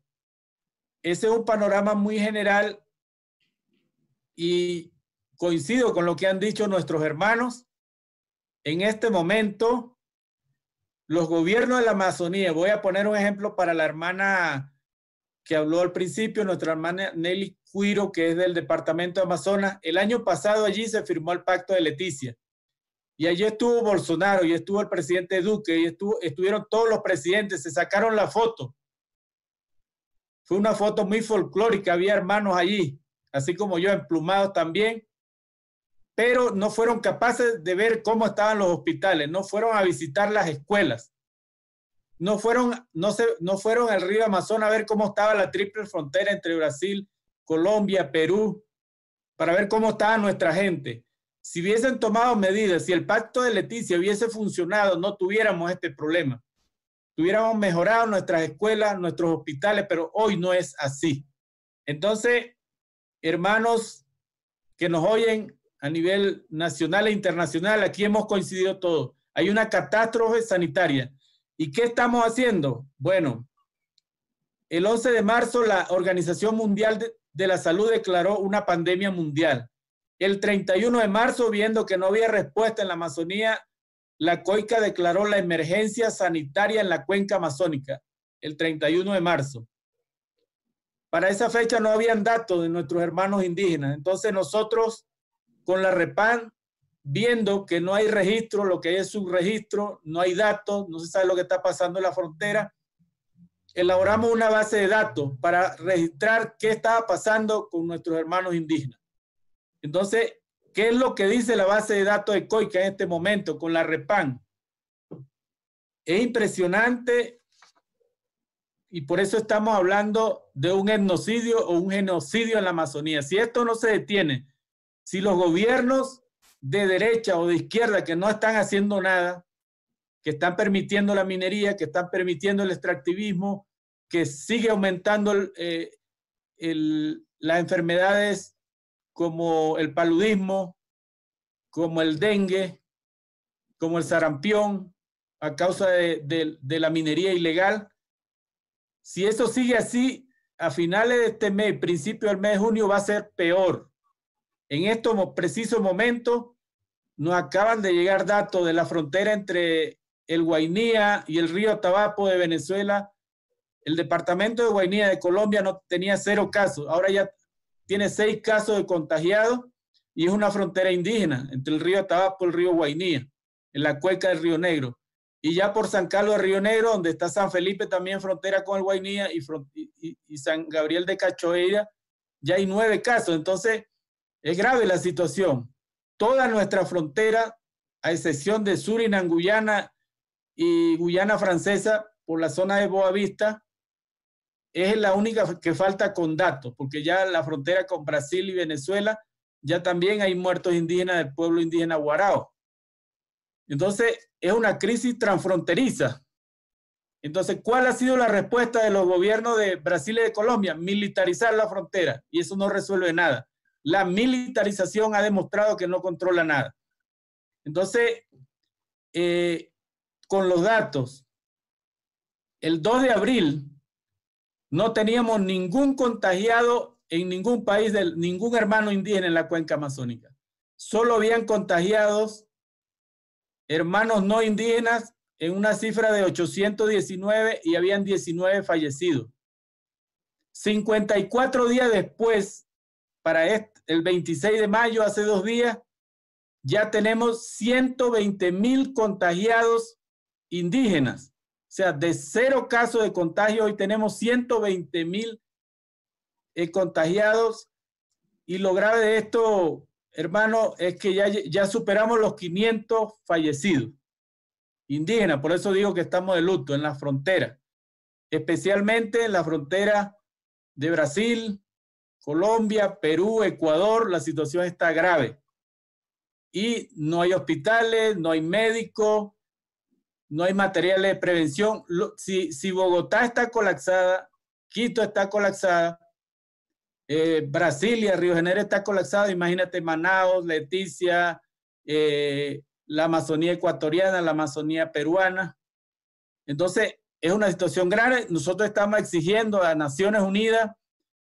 es un panorama muy general y coincido con lo que han dicho nuestros hermanos. En este momento, los gobiernos de la Amazonía, voy a poner un ejemplo para la hermana que habló al principio, nuestra hermana Nelly Cuiro, que es del departamento de Amazonas. El año pasado allí se firmó el Pacto de Leticia. Y allí estuvo Bolsonaro, y estuvo el presidente Duque, y estuvieron todos los presidentes, se sacaron la foto. Fue una foto muy folclórica, había hermanos allí, así como yo, emplumados también, pero no fueron capaces de ver cómo estaban los hospitales, no fueron a visitar las escuelas, no fueron al río Amazonas a ver cómo estaba la triple frontera entre Brasil, Colombia, Perú, para ver cómo estaba nuestra gente. Si hubiesen tomado medidas, si el Pacto de Leticia hubiese funcionado, no tuviéramos este problema. Tuviéramos mejorado nuestras escuelas, nuestros hospitales, pero hoy no es así. Entonces, hermanos que nos oyen a nivel nacional e internacional, aquí hemos coincidido todos. Hay una catástrofe sanitaria. ¿Y qué estamos haciendo? Bueno, el 11 de marzo la Organización Mundial de la Salud declaró una pandemia mundial. El 31 de marzo, viendo que no había respuesta en la Amazonía, la COICA declaró la emergencia sanitaria en la cuenca amazónica, el 31 de marzo. Para esa fecha no habían datos de nuestros hermanos indígenas. Entonces nosotros, con la REPAN, viendo que no hay registro, lo que hay es subregistro, no hay datos, no se sabe lo que está pasando en la frontera, elaboramos una base de datos para registrar qué estaba pasando con nuestros hermanos indígenas. Entonces, ¿qué es lo que dice la base de datos de COICA en este momento con la REPAN? Es impresionante y por eso estamos hablando de un etnocidio o un genocidio en la Amazonía. Si esto no se detiene, si los gobiernos de derecha o de izquierda que no están haciendo nada, que están permitiendo la minería, que están permitiendo el extractivismo, que sigue aumentando las enfermedades como el paludismo, como el dengue, como el sarampión, a causa de la minería ilegal. Si eso sigue así, a finales de este mes, principio del mes de junio, va a ser peor. En estos precisos momentos, nos acaban de llegar datos de la frontera entre el Guainía y el río Atabapo de Venezuela. El departamento de Guainía de Colombia no tenía 0 casos, ahora ya tiene 6 casos de contagiados y es una frontera indígena entre el río Atabapo y el río Guainía, en la cuenca del Río Negro. Y ya por San Carlos de Río Negro, donde está San Felipe, también frontera con el Guainía, y San Gabriel de Cachoeira, ya hay 9 casos. Entonces, es grave la situación. Toda nuestra frontera, a excepción de Surinam, Guyana y Guyana Francesa, por la zona de Boavista, es la única que falta con datos, porque ya la frontera con Brasil y Venezuela, ya también hay muertos indígenas del pueblo indígena Guarao. Entonces, es una crisis transfronteriza. Entonces, ¿cuál ha sido la respuesta de los gobiernos de Brasil y de Colombia? Militarizar la frontera, y eso no resuelve nada. La militarización ha demostrado que no controla nada. Entonces, con los datos, el 2 de abril no teníamos ningún contagiado en ningún país, ningún hermano indígena en la cuenca amazónica. Solo habían contagiados hermanos no indígenas en una cifra de 819 y habían 19 fallecidos. 54 días después, para el 26 de mayo, hace 2 días, ya tenemos 120,000 contagiados indígenas. O sea, de 0 casos de contagio, hoy tenemos 120,000 contagiados. Y lo grave de esto, hermano, es que ya superamos los 500 fallecidos indígenas. Por eso digo que estamos de luto en la frontera, especialmente en la frontera de Brasil, Colombia, Perú, Ecuador. La situación está grave y no hay hospitales, no hay médicos, no hay materiales de prevención. Si Bogotá está colapsada, Quito está colapsada, Brasilia, Río de Janeiro está colapsado, imagínate Manaos, Leticia, la Amazonía ecuatoriana, la Amazonía peruana. Entonces, es una situación grave. Nosotros estamos exigiendo a Naciones Unidas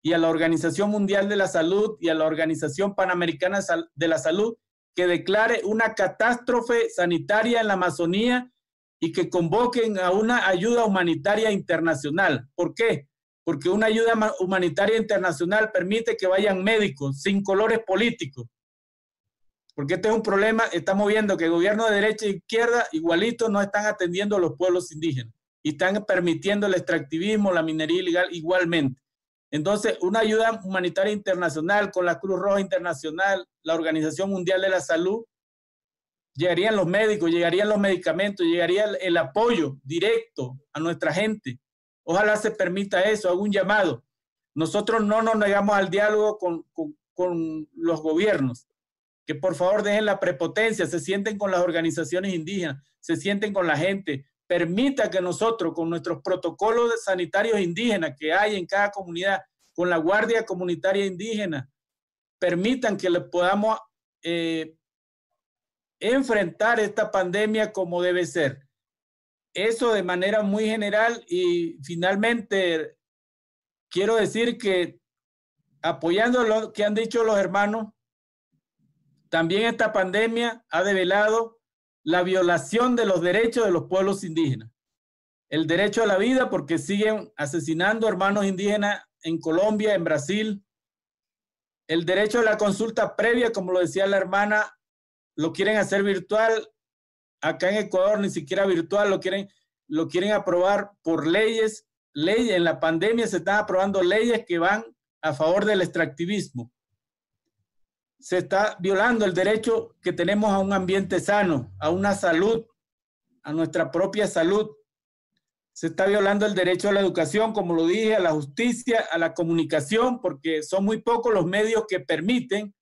y a la Organización Mundial de la Salud y a la Organización Panamericana de la Salud que declare una catástrofe sanitaria en la Amazonía y que convoquen a una ayuda humanitaria internacional. ¿Por qué? Porque una ayuda humanitaria internacional permite que vayan médicos sin colores políticos. Porque este es un problema. Estamos viendo que gobiernos de derecha e izquierda igualitos no están atendiendo a los pueblos indígenas y están permitiendo el extractivismo, la minería ilegal igualmente. Entonces, una ayuda humanitaria internacional con la Cruz Roja Internacional, la Organización Mundial de la Salud, llegarían los médicos, llegarían los medicamentos, llegaría el apoyo directo a nuestra gente. Ojalá se permita eso, hago un llamado. Nosotros no nos negamos al diálogo con los gobiernos, que por favor dejen la prepotencia, se sienten con las organizaciones indígenas, se sienten con la gente. Permita que nosotros, con nuestros protocolos sanitarios indígenas que hay en cada comunidad, con la Guardia Comunitaria Indígena, permitan que le podamos enfrentar esta pandemia como debe ser. Eso de manera muy general. Y finalmente quiero decir que, apoyando lo que han dicho los hermanos, también esta pandemia ha develado la violación de los derechos de los pueblos indígenas. El derecho a la vida, porque siguen asesinando hermanos indígenas en Colombia, en Brasil. El derecho a la consulta previa, como lo decía la hermana, lo quieren hacer virtual. Acá en Ecuador ni siquiera virtual, lo quieren aprobar por leyes leyes, en la pandemia se están aprobando leyes que van a favor del extractivismo. Se está violando el derecho que tenemos a un ambiente sano, a una salud, a nuestra propia salud. Se está violando el derecho a la educación, como lo dije, a la justicia, a la comunicación, porque son muy pocos los medios que permiten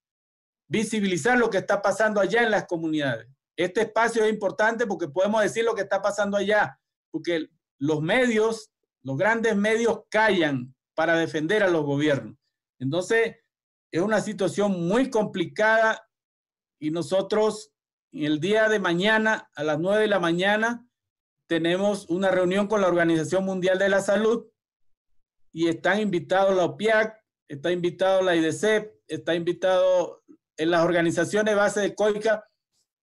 visibilizar lo que está pasando allá en las comunidades. Este espacio es importante porque podemos decir lo que está pasando allá, porque los medios, los grandes medios callan para defender a los gobiernos. Entonces, es una situación muy complicada y nosotros el día de mañana a las 9 de la mañana tenemos una reunión con la Organización Mundial de la Salud y están invitados la OPIAC, está invitado la IDC, está invitado en las organizaciones base de COICA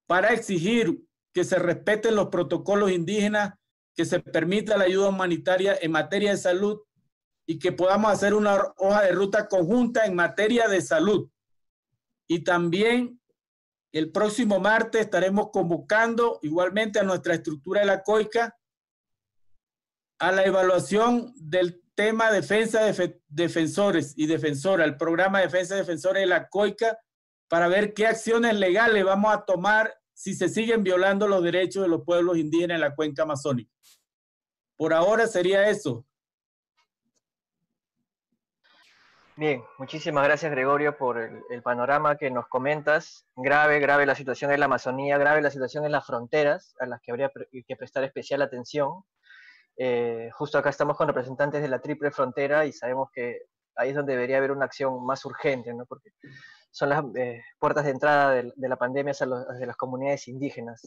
para exigir que se respeten los protocolos indígenas, que se permita la ayuda humanitaria en materia de salud y que podamos hacer una hoja de ruta conjunta en materia de salud. Y también el próximo martes estaremos convocando igualmente a nuestra estructura de la COICA a la evaluación del tema defensa de defensores y defensoras, el programa de defensa de defensores de la COICA, para ver qué acciones legales vamos a tomar si se siguen violando los derechos de los pueblos indígenas en la cuenca amazónica. Por ahora sería eso. Bien, muchísimas gracias, Gregorio, por el panorama que nos comentas. Grave la situación en la Amazonía, grave la situación en las fronteras, a las que habría que prestar especial atención. Justo acá estamos con representantes de la Triple Frontera y sabemos que ahí es donde debería haber una acción más urgente, ¿no? Porque son las puertas de entrada de la pandemia de las comunidades indígenas.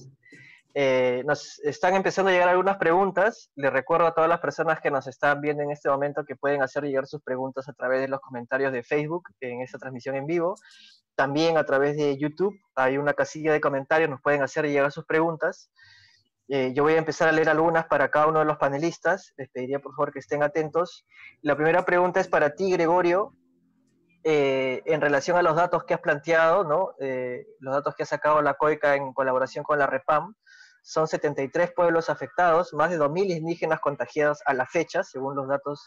Nos están empezando a llegar algunas preguntas. Les recuerdo a todas las personas que nos están viendo en este momento que pueden hacer llegar sus preguntas a través de los comentarios de Facebook en esta transmisión en vivo. También a través de YouTube hay una casilla de comentarios, nos pueden hacer llegar sus preguntas. Yo voy a empezar a leer algunas para cada uno de los panelistas. Les pediría por favor que estén atentos. La primera pregunta es para ti, Gregorio, en relación a los datos que has planteado, ¿no? Los datos que ha sacado la COICA en colaboración con la REPAM. Son 73 pueblos afectados, más de 2.000 indígenas contagiados a la fecha, según los datos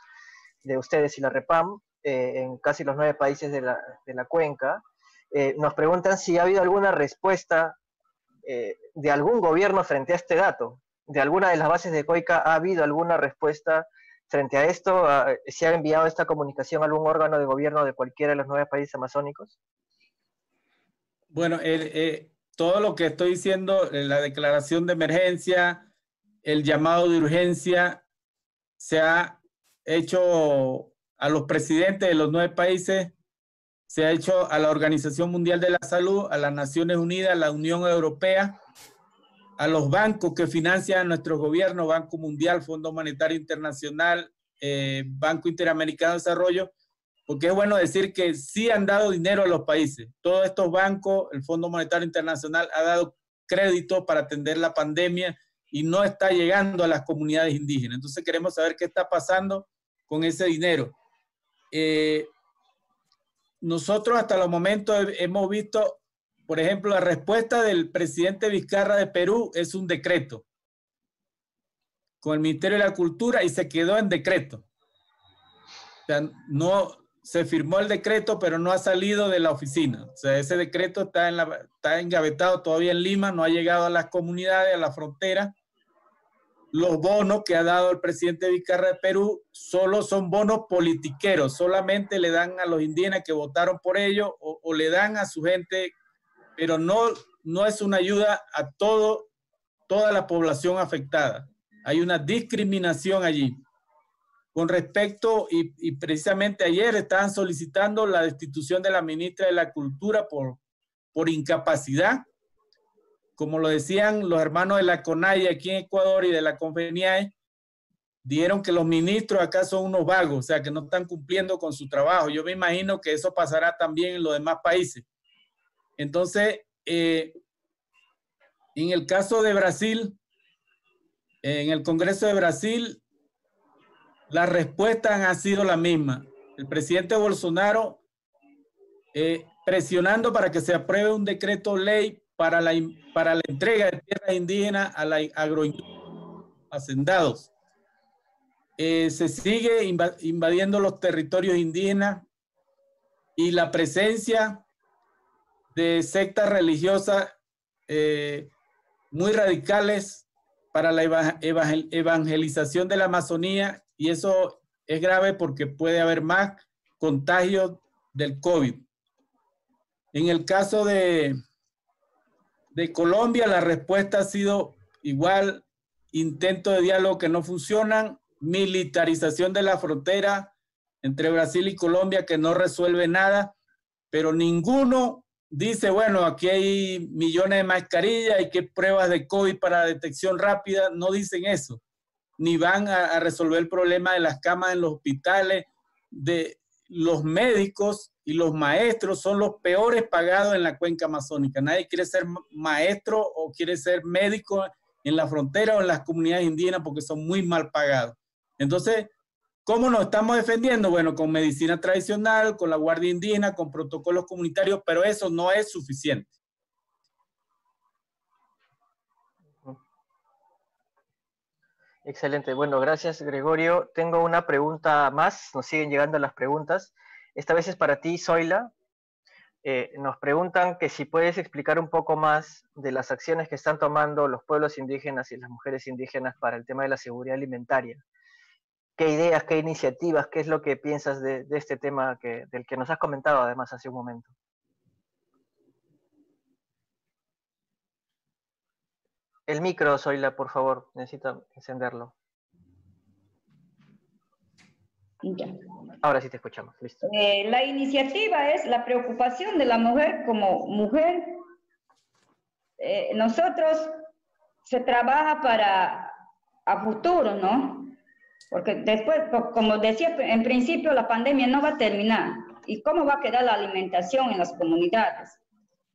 de ustedes y la REPAM, en casi los 9 países de la cuenca. Nos preguntan si ha habido alguna respuesta de algún gobierno frente a este dato. ¿De alguna de las bases de COICA ha habido alguna respuesta frente a esto? ¿Se ha enviado esta comunicación a algún órgano de gobierno de cualquiera de los 9 países amazónicos? Bueno, todo lo que estoy diciendo, la declaración de emergencia, el llamado de urgencia, se ha hecho a los presidentes de los 9 países, se ha hecho a la Organización Mundial de la Salud, a las Naciones Unidas, a la Unión Europea, a los bancos que financian a nuestro gobierno, Banco Mundial, Fondo Monetario Internacional, Banco Interamericano de Desarrollo, porque es bueno decir que sí han dado dinero a los países. Todos estos bancos, el Fondo Monetario Internacional ha dado crédito para atender la pandemia y no está llegando a las comunidades indígenas. Entonces queremos saber qué está pasando con ese dinero. Nosotros hasta los momentos hemos visto, por ejemplo, la respuesta del presidente Vizcarra de Perú es un decreto con el Ministerio de la Cultura y se quedó en decreto. O sea, no se firmó el decreto, pero no ha salido de la oficina. O sea, ese decreto está engavetado todavía en Lima, no ha llegado a las comunidades, a la frontera. Los bonos que ha dado el presidente Vizcarra de Perú solo son bonos politiqueros, solamente le dan a los indígenas que votaron por ellos o le dan a su gente, pero no es una ayuda a toda la población afectada. Hay una discriminación allí. Con respecto, y precisamente ayer estaban solicitando la destitución de la ministra de la Cultura por incapacidad. Como lo decían los hermanos de la CONAIE aquí en Ecuador y de la CONFENIAE, dijeron que los ministros acá son unos vagos, o sea, que no están cumpliendo con su trabajo. Yo me imagino que eso pasará también en los demás países. Entonces, en el caso de Brasil, en el Congreso de Brasil, las respuestas han sido la misma. El presidente Bolsonaro presionando para que se apruebe un decreto ley para la entrega de tierras indígenas a la agroindustria, hacendados. se sigue invadiendo los territorios indígenas y la presencia de sectas religiosas muy radicales para la evangelización de la Amazonía, y eso es grave porque puede haber más contagios del COVID. En el caso de Colombia, la respuesta ha sido igual: intentos de diálogo que no funcionan, militarización de la frontera entre Brasil y Colombia que no resuelve nada, pero ninguno dice, bueno, aquí hay millones de mascarillas, hay que pruebas de COVID para detección rápida. No dicen eso, ni van a resolver el problema de las camas en los hospitales, de los médicos y los maestros son los peores pagados en la cuenca amazónica. Nadie quiere ser maestro o quiere ser médico en la frontera o en las comunidades indígenas porque son muy mal pagados. Entonces, ¿cómo nos estamos defendiendo? Bueno, con medicina tradicional, con la guardia indígena, con protocolos comunitarios, pero eso no es suficiente. Excelente. Bueno, gracias, Gregorio. Tengo una pregunta más. Nos siguen llegando las preguntas. Esta vez es para ti, Zoila. Nos preguntan que si puedes explicar un poco más de las acciones que están tomando los pueblos indígenas y las mujeres indígenas para el tema de la seguridad alimentaria. ¿Qué ideas, qué iniciativas, qué es lo que piensas de este tema del que nos has comentado además hace un momento? El micro, Zoila, por favor, necesito encenderlo. Ya. Ahora sí te escuchamos, listo. La iniciativa es la preocupación de la mujer como mujer. Nosotros se trabaja para a futuro, ¿no? Porque después, como decía en principio, la pandemia no va a terminar. ¿Y cómo va a quedar la alimentación en las comunidades?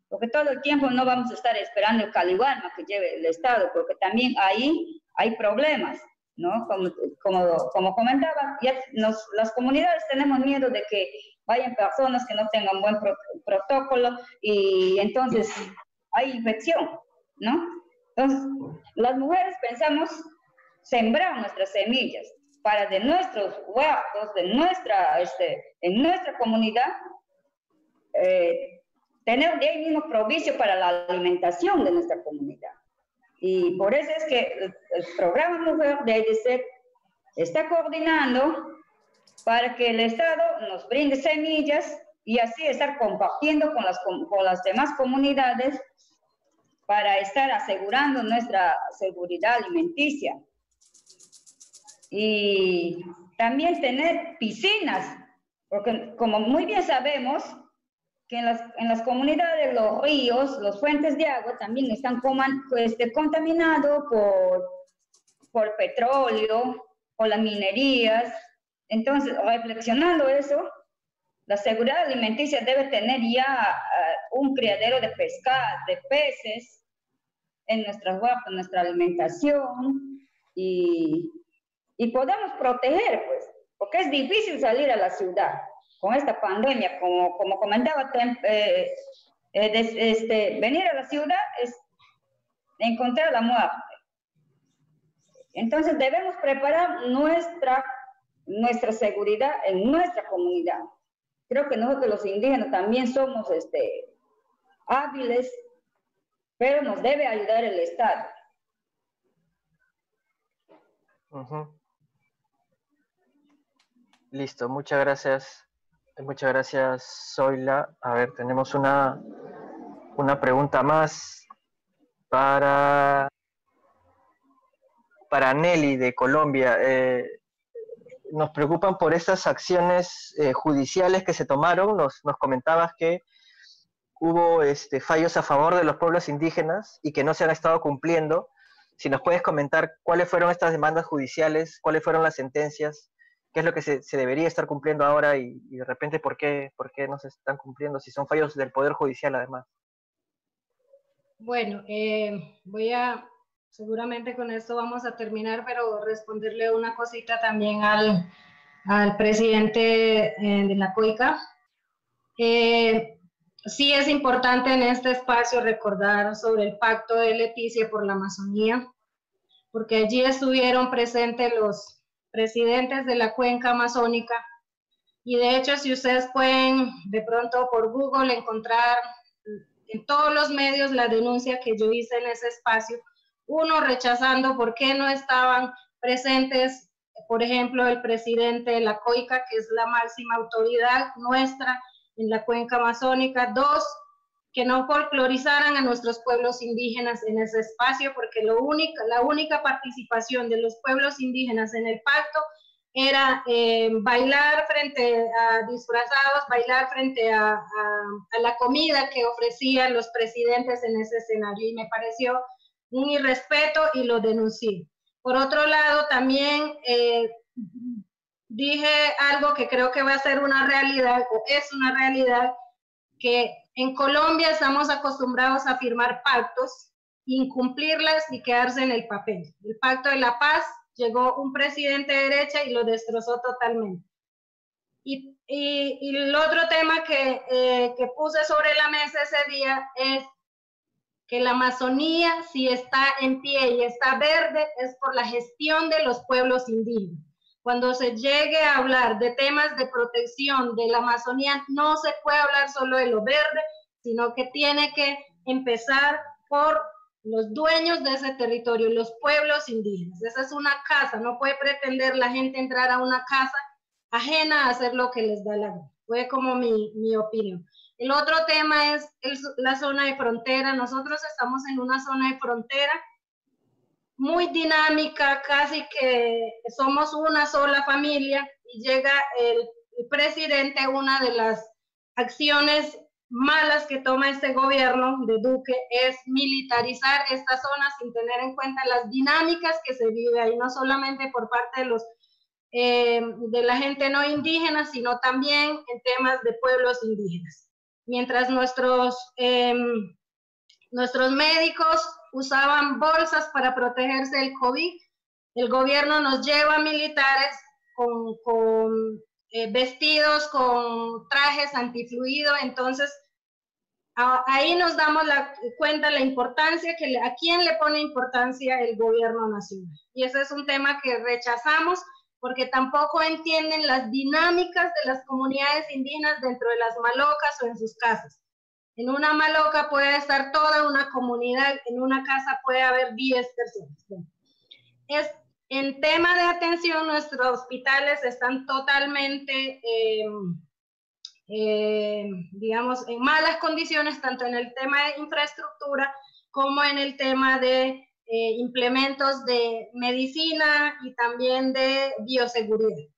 Porque todo el tiempo no vamos a estar esperando el caliwarma que lleve el Estado, porque también ahí hay problemas, ¿no? Como comentaba, ya las comunidades tenemos miedo de que vayan personas que no tengan buen protocolo y entonces hay infección, ¿no? Entonces, las mujeres pensamos sembrar nuestras semillas para de nuestros huertos, en nuestra comunidad, tener de ahí mismo provicio para la alimentación de nuestra comunidad. Y por eso es que el programa Mujer de EDC está coordinando para que el Estado nos brinde semillas y así estar compartiendo con las demás comunidades para estar asegurando nuestra seguridad alimenticia. Y también tener piscinas, porque como muy bien sabemos, que en las comunidades, los ríos, las fuentes de agua también están contaminados por petróleo, por las minerías. Entonces, reflexionando eso, la seguridad alimenticia debe tener ya un criadero de peces en nuestras huertas, en nuestra alimentación, y podemos proteger, pues, porque es difícil salir a la ciudad con esta pandemia, como comentaba, venir a la ciudad es encontrar la muerte. Entonces debemos preparar nuestra seguridad en nuestra comunidad. Creo que nosotros los indígenas también somos hábiles, pero nos debe ayudar el Estado. Listo, muchas gracias. Muchas gracias, Zoila. A ver, tenemos una pregunta más para Nelly de Colombia. Nos preocupan por estas acciones judiciales que se tomaron. Nos comentabas que hubo fallos a favor de los pueblos indígenas y que no se han estado cumpliendo. Si nos puedes comentar cuáles fueron estas demandas judiciales, cuáles fueron las sentencias, qué es lo que se debería estar cumpliendo ahora y de repente por qué no se están cumpliendo, si son fallos del Poder Judicial además. Bueno, seguramente con esto vamos a terminar, pero responderle una cosita también al presidente de la COICA. Sí es importante en este espacio recordar sobre el Pacto de Leticia por la Amazonía, porque allí estuvieron presentes presidentes de la cuenca amazónica. Y de hecho, si ustedes pueden de pronto por Google encontrar en todos los medios la denuncia que yo hice en ese espacio, uno rechazando por qué no estaban presentes, por ejemplo, el presidente de la COICA, que es la máxima autoridad nuestra en la cuenca amazónica. Dos, que no folclorizaran a nuestros pueblos indígenas en ese espacio, porque la única participación de los pueblos indígenas en el pacto era bailar frente a disfrazados, bailar frente a la comida que ofrecían los presidentes en ese escenario, y me pareció un irrespeto y lo denuncié. Por otro lado, también dije algo que creo que va a ser una realidad, o es una realidad, que en Colombia estamos acostumbrados a firmar pactos, incumplirlas y quedarse en el papel. El Pacto de la Paz, llegó un presidente de derecha y lo destrozó totalmente. Y el otro tema que puse sobre la mesa ese día es que la Amazonía, si está en pie y está verde, es por la gestión de los pueblos indígenas. Cuando se llegue a hablar de temas de protección de la Amazonía, no se puede hablar solo de lo verde, sino que tiene que empezar por los dueños de ese territorio, los pueblos indígenas. Esa es una casa, no puede pretender la gente entrar a una casa ajena a hacer lo que les da la gana. Fue como mi opinión. El otro tema es la zona de frontera. Nosotros estamos en una zona de frontera muy dinámica, casi que somos una sola familia, y llega el presidente. Una de las acciones malas que toma este gobierno de Duque es militarizar esta zona sin tener en cuenta las dinámicas que se vive ahí, no solamente por parte de la gente no indígena, sino también en temas de pueblos indígenas. Mientras nuestros médicos usaban bolsas para protegerse del COVID, el gobierno nos lleva militares con vestidos, con trajes antifluido. Entonces ahí nos damos cuenta la importancia, a quién le pone importancia el gobierno nacional. Y ese es un tema que rechazamos, porque tampoco entienden las dinámicas de las comunidades indígenas dentro de las malocas o en sus casas. En una maloca puede estar toda una comunidad, en una casa puede haber 10 personas. En tema de atención, nuestros hospitales están totalmente, digamos, en malas condiciones, tanto en el tema de infraestructura como en el tema de implementos de medicina y también de bioseguridad.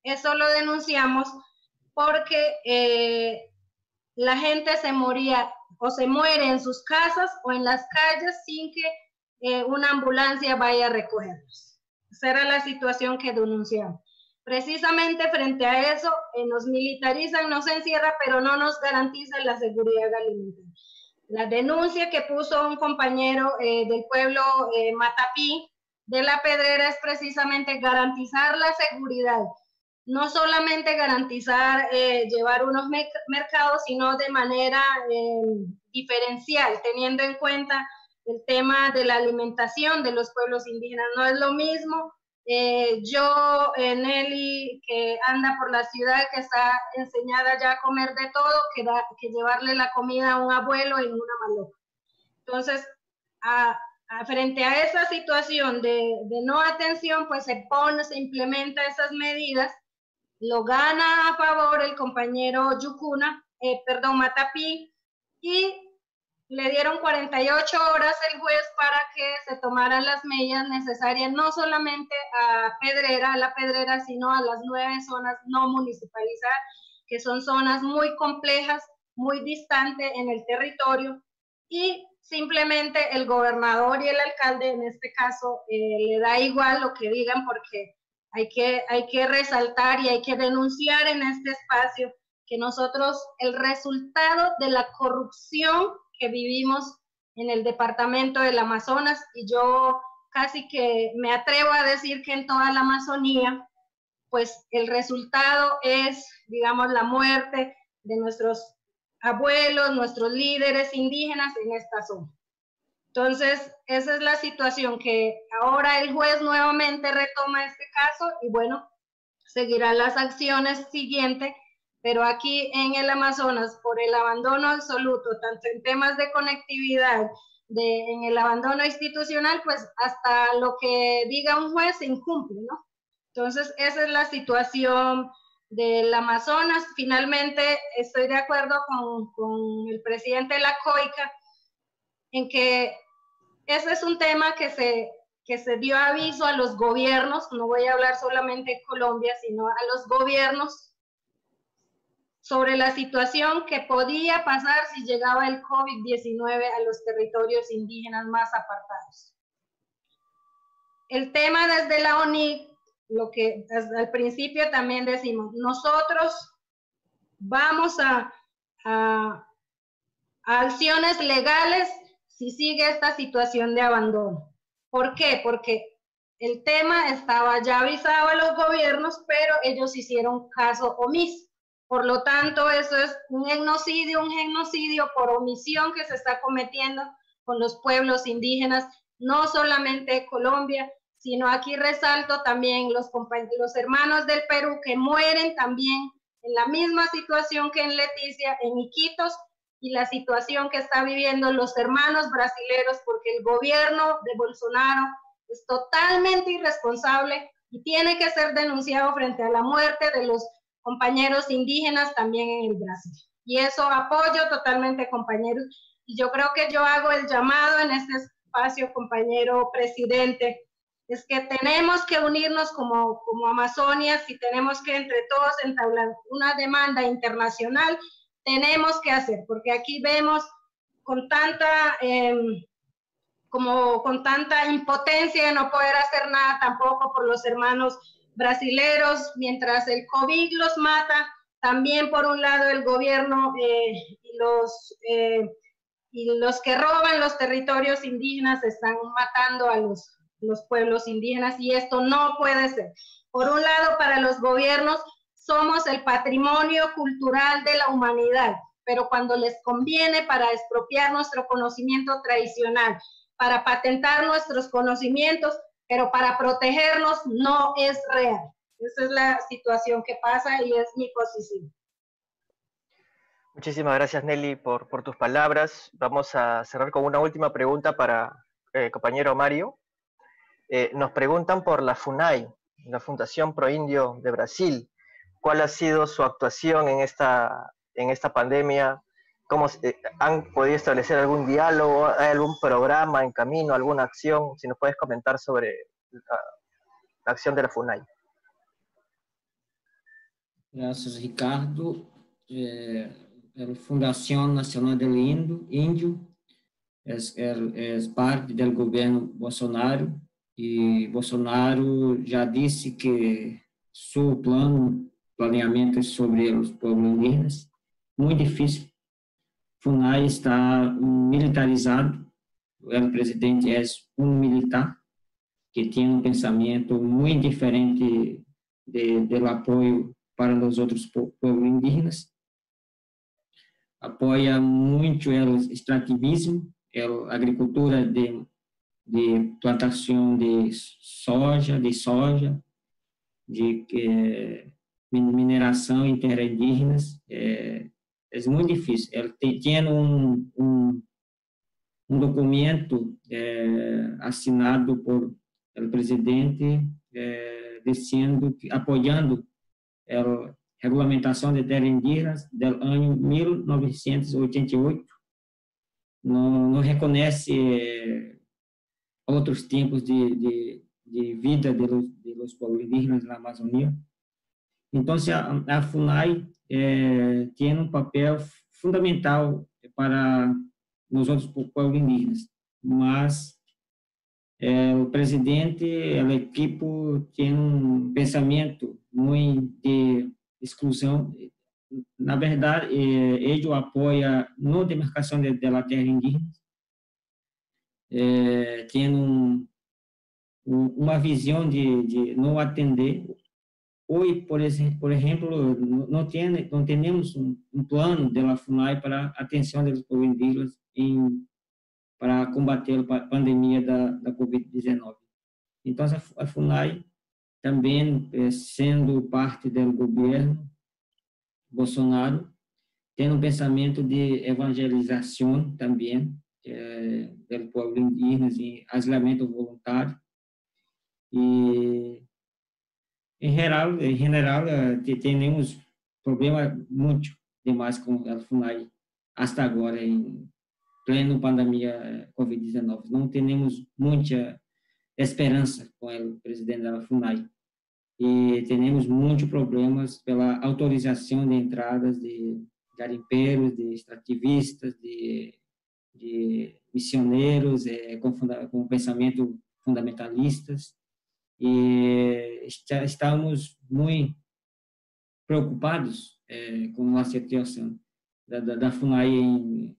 Eso lo denunciamos porque la gente se moría o se muere en sus casas o en las calles sin que una ambulancia vaya a recogerlos. Esa era la situación que denunciamos. Precisamente frente a eso, nos militarizan, nos encierran, pero no nos garantizan la seguridad alimentaria. La denuncia que puso un compañero del pueblo Matapí de La Pedrera es precisamente garantizar la seguridad. No solamente garantizar llevar unos mercados, sino de manera diferencial, teniendo en cuenta el tema de la alimentación de los pueblos indígenas. No es lo mismo Nelly, que anda por la ciudad, que está enseñada ya a comer de todo, que llevarle la comida a un abuelo en una maloca. Entonces, frente a esa situación de no atención, pues se implementa esas medidas. Lo gana a favor el compañero Matapí, y le dieron 48 horas el juez para que se tomaran las medidas necesarias, no solamente a La Pedrera, sino a las 9 zonas no municipalizadas, que son zonas muy complejas, muy distantes en el territorio, y simplemente el gobernador y el alcalde, en este caso, le da igual lo que digan, porque hay que resaltar y hay que denunciar en este espacio que nosotros, el resultado de la corrupción que vivimos en el departamento del Amazonas, y yo casi que me atrevo a decir que en toda la Amazonía, pues el resultado es, digamos, la muerte de nuestros abuelos, nuestros líderes indígenas en esta zona. Entonces, esa es la situación, que ahora el juez nuevamente retoma este caso y bueno, seguirá las acciones siguientes, pero aquí en el Amazonas, por el abandono absoluto, tanto en temas de conectividad, en el abandono institucional, pues hasta lo que diga un juez se incumple, ¿no? Entonces, esa es la situación del Amazonas. Finalmente, estoy de acuerdo con el presidente de la COICA en que ese es un tema que se dio aviso a los gobiernos, no voy a hablar solamente de Colombia, sino a los gobiernos, sobre la situación que podía pasar si llegaba el COVID-19 a los territorios indígenas más apartados. El tema desde la ONIC, lo que al principio también decimos, nosotros vamos a acciones legales si sigue esta situación de abandono. ¿Por qué? Porque el tema estaba ya avisado a los gobiernos, pero ellos hicieron caso omiso. Por lo tanto, eso es un genocidio por omisión que se está cometiendo con los pueblos indígenas, no solamente de Colombia, sino aquí resalto también los hermanos del Perú que mueren también en la misma situación que en Leticia, en Iquitos, y la situación que están viviendo los hermanos brasileños, porque el gobierno de Bolsonaro es totalmente irresponsable y tiene que ser denunciado frente a la muerte de los compañeros indígenas también en el Brasil. Y eso apoyo totalmente, compañeros. Y yo creo que yo hago el llamado en este espacio, compañero presidente, es que tenemos que unirnos como Amazonia, si tenemos que entre todos entablar una demanda internacional, tenemos que hacer, porque aquí vemos con tanta impotencia de no poder hacer nada tampoco por los hermanos brasileros, mientras el COVID los mata, también por un lado el gobierno y los que roban los territorios indígenas están matando a los pueblos indígenas, y esto no puede ser. Por un lado, para los gobiernos somos el patrimonio cultural de la humanidad, pero cuando les conviene para expropiar nuestro conocimiento tradicional, para patentar nuestros conocimientos, pero para protegernos no es real. Esa es la situación que pasa y es mi posición. Muchísimas gracias, Nelly, por tus palabras. Vamos a cerrar con una última pregunta para el compañero Mario. Nos preguntan por la FUNAI, la Fundación Proindio de Brasil. ¿Cuál ha sido su actuación en esta pandemia? ¿Cómo han podido establecer algún diálogo? ¿Hay algún programa en camino, alguna acción? Si nos puedes comentar sobre la acción de la FUNAI. Gracias, Ricardo. La Fundación Nacional del Índio es parte del gobierno Bolsonaro, y Bolsonaro ya dice que su planeamiento es sobre los pueblos indígenas. Muy difícil. FUNAI está militarizado. El presidente es un militar que tiene un pensamiento muy diferente del apoyo para los otros pueblos indígenas. Apoia muito o extrativismo, a agricultura de plantação de soja, de mineração em terras indígenas. É muito difícil. Ele tem um documento assinado por o presidente dizendo, apoiando a regulamentação de terras indígenas do ano 1988. Não reconhece outros tempos de vida de los pueblos indígenas na Amazônia. Então, a FUNAI tem papel fundamental para os outros pueblos indígenas, mas o presidente, a equipe tem pensamento muito de exclusão. Na verdade, ele apoia não a demarcação da terra indígena, tem uma visão de não atender. Hoje, por exemplo, não temos plano da FUNAI para a atenção dos povos indígenas em para combater a pandemia da Covid-19. Então, a FUNAI também, sendo parte do governo Bolsonaro, tem um pensamento de evangelização também do povo indígena, em isolamento voluntário. E, em geral, temos problema muito demais com a FUNAI até agora, em pleno pandemia Covid-19. Não temos muita esperança com o presidente da FUNAI. E temos muitos problemas pela autorização de entradas de garimpeiros, de extrativistas, de missioneiros com pensamento fundamentalistas. E estamos muito preocupados com a situação da FUNAI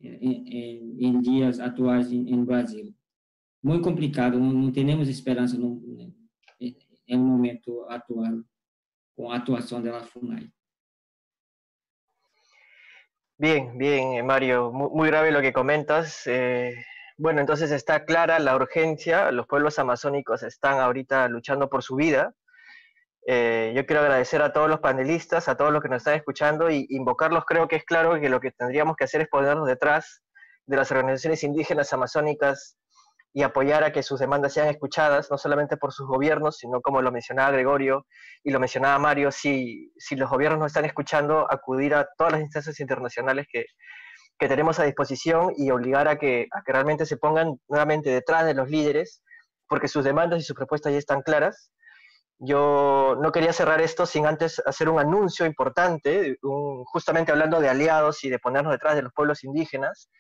em dias atuais em Brasil. Muito complicado, não temos esperança no momento atual con actuación de la FUNAI. Bien, bien, Mario, muy grave lo que comentas. Bueno, entonces está clara la urgencia, los pueblos amazónicos están ahorita luchando por su vida. Yo quiero agradecer a todos los panelistas, a todos los que nos están escuchando y invocarlos. Creo que es claro que lo que tendríamos que hacer es ponernos detrás de las organizaciones indígenas amazónicas y apoyar a que sus demandas sean escuchadas, no solamente por sus gobiernos, sino como lo mencionaba Gregorio y lo mencionaba Mario, si los gobiernos no están escuchando, acudir a todas las instancias internacionales que tenemos a disposición y obligar a que realmente se pongan nuevamente detrás de los líderes, porque sus demandas y sus propuestas ya están claras. Yo no quería cerrar esto sin antes hacer un anuncio importante, justamente hablando de aliados y de ponernos detrás de los pueblos indígenas.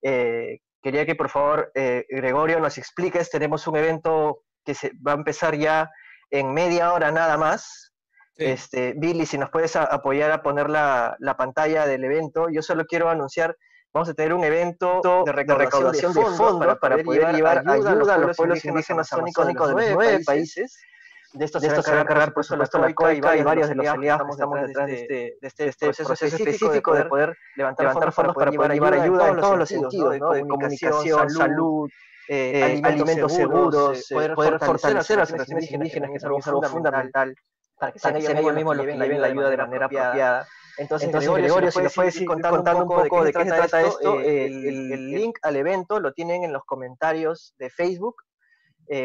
Quería que por favor Gregorio nos expliques, tenemos un evento que va a empezar ya en media hora nada más. Sí. Billy, si nos puedes apoyar a poner la pantalla del evento. Yo solo quiero anunciar, vamos a tener un evento de recaudación de fondos para poder llevar ayuda a los pueblos indígenas amazónicos de los 9 países. De esto se va a encargar, por supuesto, la COICA y varios de los aliados que estamos detrás de este proceso específico de poder levantar fondos para poder llevar ayuda en todos los sentidos, ¿no? De comunicación, salud, alimentos seguros, poder fortalecer a las naciones indígenas, que es algo fundamental, para que sean ellos mismos los que lleven la ayuda de manera apropiada. Entonces Gregorio, si nos puedes ir contando un poco de qué se trata esto, el link al evento lo tienen en los comentarios de Facebook.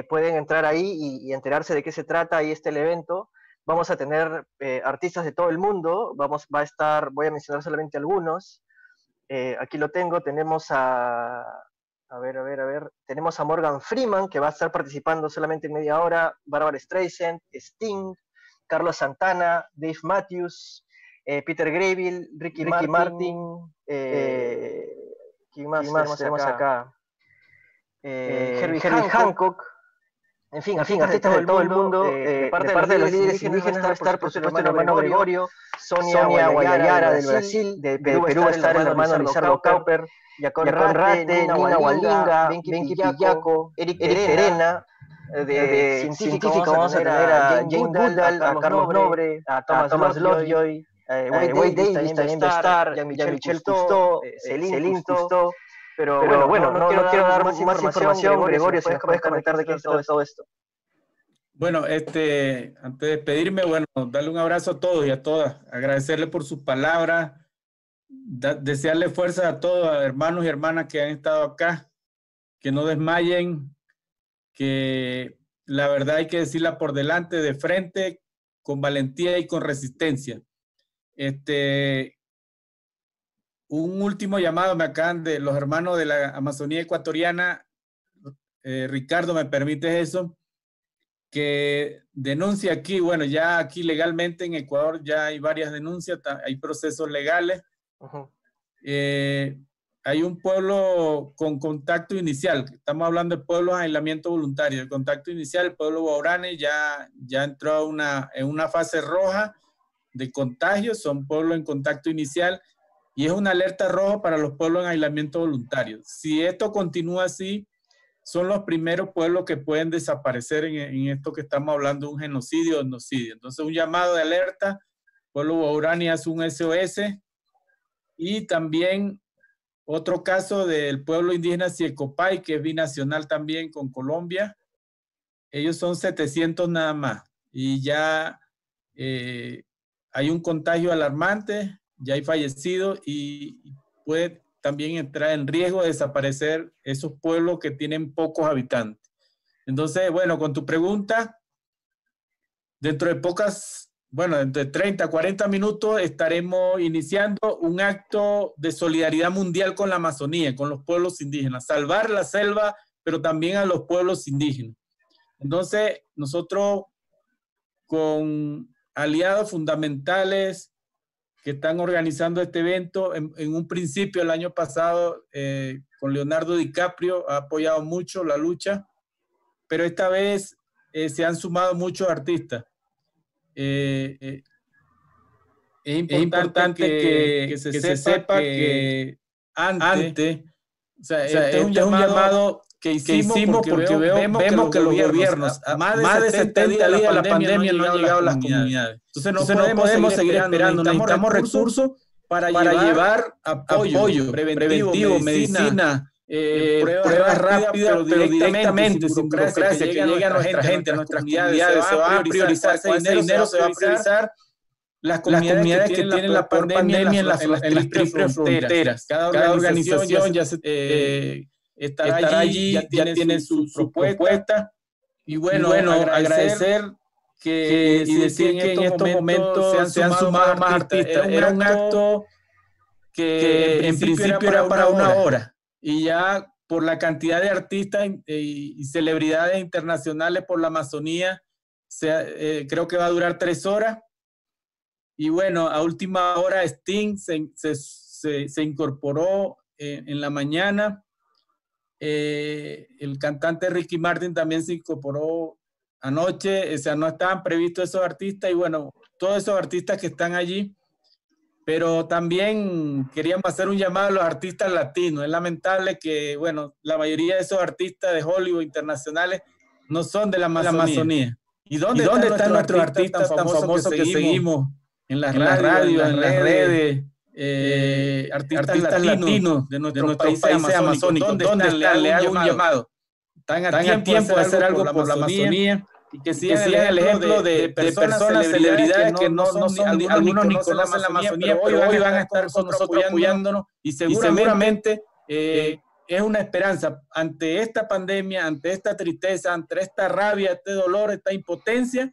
Pueden entrar ahí y enterarse de qué se trata. Ahí está el evento. Vamos a tener artistas de todo el mundo. Voy a mencionar solamente algunos. Aquí lo tengo. Tenemos tenemos a Morgan Freeman, que va a estar participando solamente en media hora. Barbara Streisand, Sting, Carlos Santana, Dave Matthews, Peter Greville, Ricky Martin. ¿Quién más tenemos acá? Herbie Hancock, en fin, artistas de todo el mundo, parte de los líderes indígenas va a estar, por supuesto, el hermano Gregorio, Sonia Guayayara del Brasil, de Perú va a estar el hermano Lizardo Cowper, Yacón Rate, Nina Walinga, Benki Pillaco, Eric Perena, de científico vamos a tener a Jane Goodall, a Carlos Nobre, a Thomas Lovejoy, Wade Davis también va a estar, Jean-Michel Cousteau, Céline Cousteau. Pero bueno, no quiero dar más información. Gregorio, si puedes comentar de qué es todo esto. Bueno, antes de despedirme, darle un abrazo a todos y a todas, agradecerle por sus palabras, desearle fuerza a todos, a hermanos y hermanas que han estado acá, que no desmayen, que la verdad hay que decirla por delante, de frente, con valentía y con resistencia. Un último llamado me acaban de los hermanos de la Amazonía ecuatoriana. Ricardo, ¿me permites eso? Que denuncia aquí, ya aquí legalmente en Ecuador ya hay varias denuncias, hay procesos legales. Hay un pueblo con contacto inicial, estamos hablando de pueblos en aislamiento voluntario. El contacto inicial, el pueblo Guaraní ya entró en una fase roja de contagio, son pueblos en contacto inicial. Y es una alerta roja para los pueblos en aislamiento voluntario. Si esto continúa así, son los primeros pueblos que pueden desaparecer en esto que estamos hablando, un genocidio o etnocidio. Entonces, un llamado de alerta, pueblo Guaraní hace un SOS. Y también Otro caso del pueblo indígena Siecopay, que es binacional también con Colombia. Ellos son 700 nada más. Y ya hay un contagio alarmante, ya hay fallecidos y puede también entrar en riesgo de desaparecer esos pueblos que tienen pocos habitantes. Entonces, bueno, con tu pregunta, dentro de dentro de 30, 40 minutos estaremos iniciando un acto de solidaridad mundial con la Amazonía, con los pueblos indígenas, salvar la selva, pero también a los pueblos indígenas. Entonces, nosotros con aliados fundamentales que están organizando este evento, en un principio el año pasado con Leonardo DiCaprio ha apoyado mucho la lucha, pero esta vez se han sumado muchos artistas. Es importante que se sepa que antes, o sea, este es un llamado que hicimos porque vemos que los gobiernos, más de 70 días de la pandemia no han llegado a las comunidades. Entonces no podemos seguir esperando, necesitamos recursos para llevar apoyo preventivo, medicina, pruebas rápidas, pero directamente, sin burocracia, que llegue a nuestra gente, a nuestras comunidades. Se va a priorizar, ese dinero se va a priorizar las comunidades que tienen la pandemia en las triples fronteras. Cada organización ya estará allí, ya tiene su propuesta. Y bueno, agradecer y decir que en estos momentos se han sumado más artistas. Era un acto que en principio era para una hora. Y ya por la cantidad de artistas y celebridades internacionales por la Amazonía, creo que va a durar 3 horas. Y bueno, a última hora Sting se incorporó en la mañana. El cantante Ricky Martin también se incorporó anoche. O sea, no estaban previstos esos artistas. Y bueno, todos esos artistas que están allí. Pero también queríamos hacer un llamado a los artistas latinos. Es lamentable que, bueno, la mayoría de esos artistas de Hollywood internacionales no son de la Amazonía. ¿Y dónde están nuestros artistas tan famosos que seguimos en las radios, en las redes? Artistas latinos de nuestros países amazónicos. ¿Dónde están? Le hago un llamado. Están a tiempo de hacer algo por la Amazonía. Y que sigan el ejemplo de personas, celebridades que no son algunos ni conocen la Amazonía, pero hoy van a estar con nosotros apoyándonos y seguramente es una esperanza ante esta pandemia, ante esta tristeza, ante esta rabia, este dolor, esta impotencia.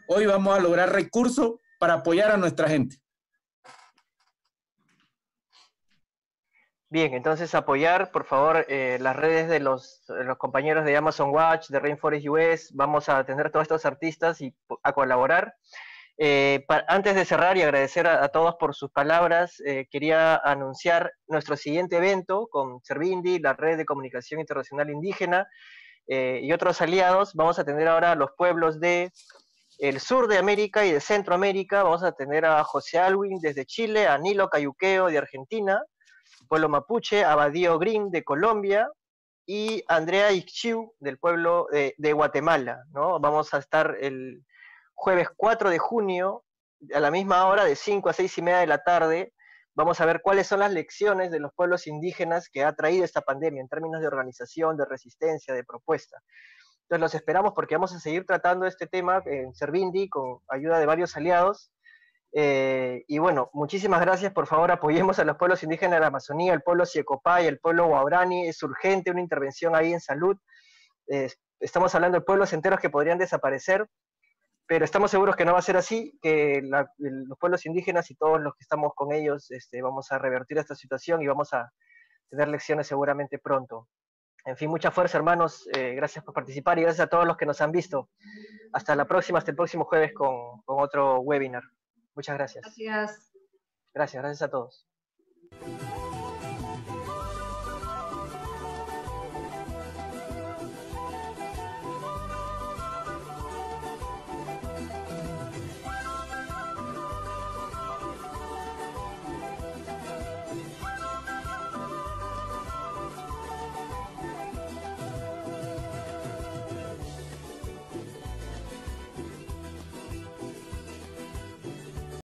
Hoy vamos a lograr recursos para apoyar a nuestra gente. Bien, entonces apoyar, por favor, las redes de los compañeros de Amazon Watch, de Rainforest US. Vamos a atender a todos estos artistas y a colaborar. Antes de cerrar y agradecer a todos por sus palabras, quería anunciar nuestro siguiente evento con Servindi, la Red de Comunicación Internacional Indígena, y otros aliados. Vamos a atender ahora a los pueblos del sur de América y de Centroamérica. Vamos a atender a José Alwin desde Chile, a Nilo Cayuqueo de Argentina, pueblo mapuche, Abadío Green de Colombia y Andrea Ixchiu del pueblo de Guatemala, ¿no? Vamos a estar el jueves 4 de junio a la misma hora, de 5 a 6 y media de la tarde. Vamos a ver cuáles son las lecciones de los pueblos indígenas que ha traído esta pandemia en términos de organización, de resistencia, de propuesta. Entonces los esperamos porque vamos a seguir tratando este tema en Servindi con ayuda de varios aliados. Y bueno, muchísimas gracias. Por favor, apoyemos a los pueblos indígenas de la Amazonía, el pueblo Siecopay, el pueblo Guaurani. Es urgente una intervención ahí en salud. Estamos hablando de pueblos enteros que podrían desaparecer, pero estamos seguros que no va a ser así, que los pueblos indígenas y todos los que estamos con ellos vamos a revertir esta situación y vamos a tener lecciones seguramente pronto. En fin, mucha fuerza, hermanos. Gracias por participar y gracias a todos los que nos han visto. Hasta la próxima, hasta el próximo jueves con otro webinar. Muchas gracias. Gracias. Gracias a todos.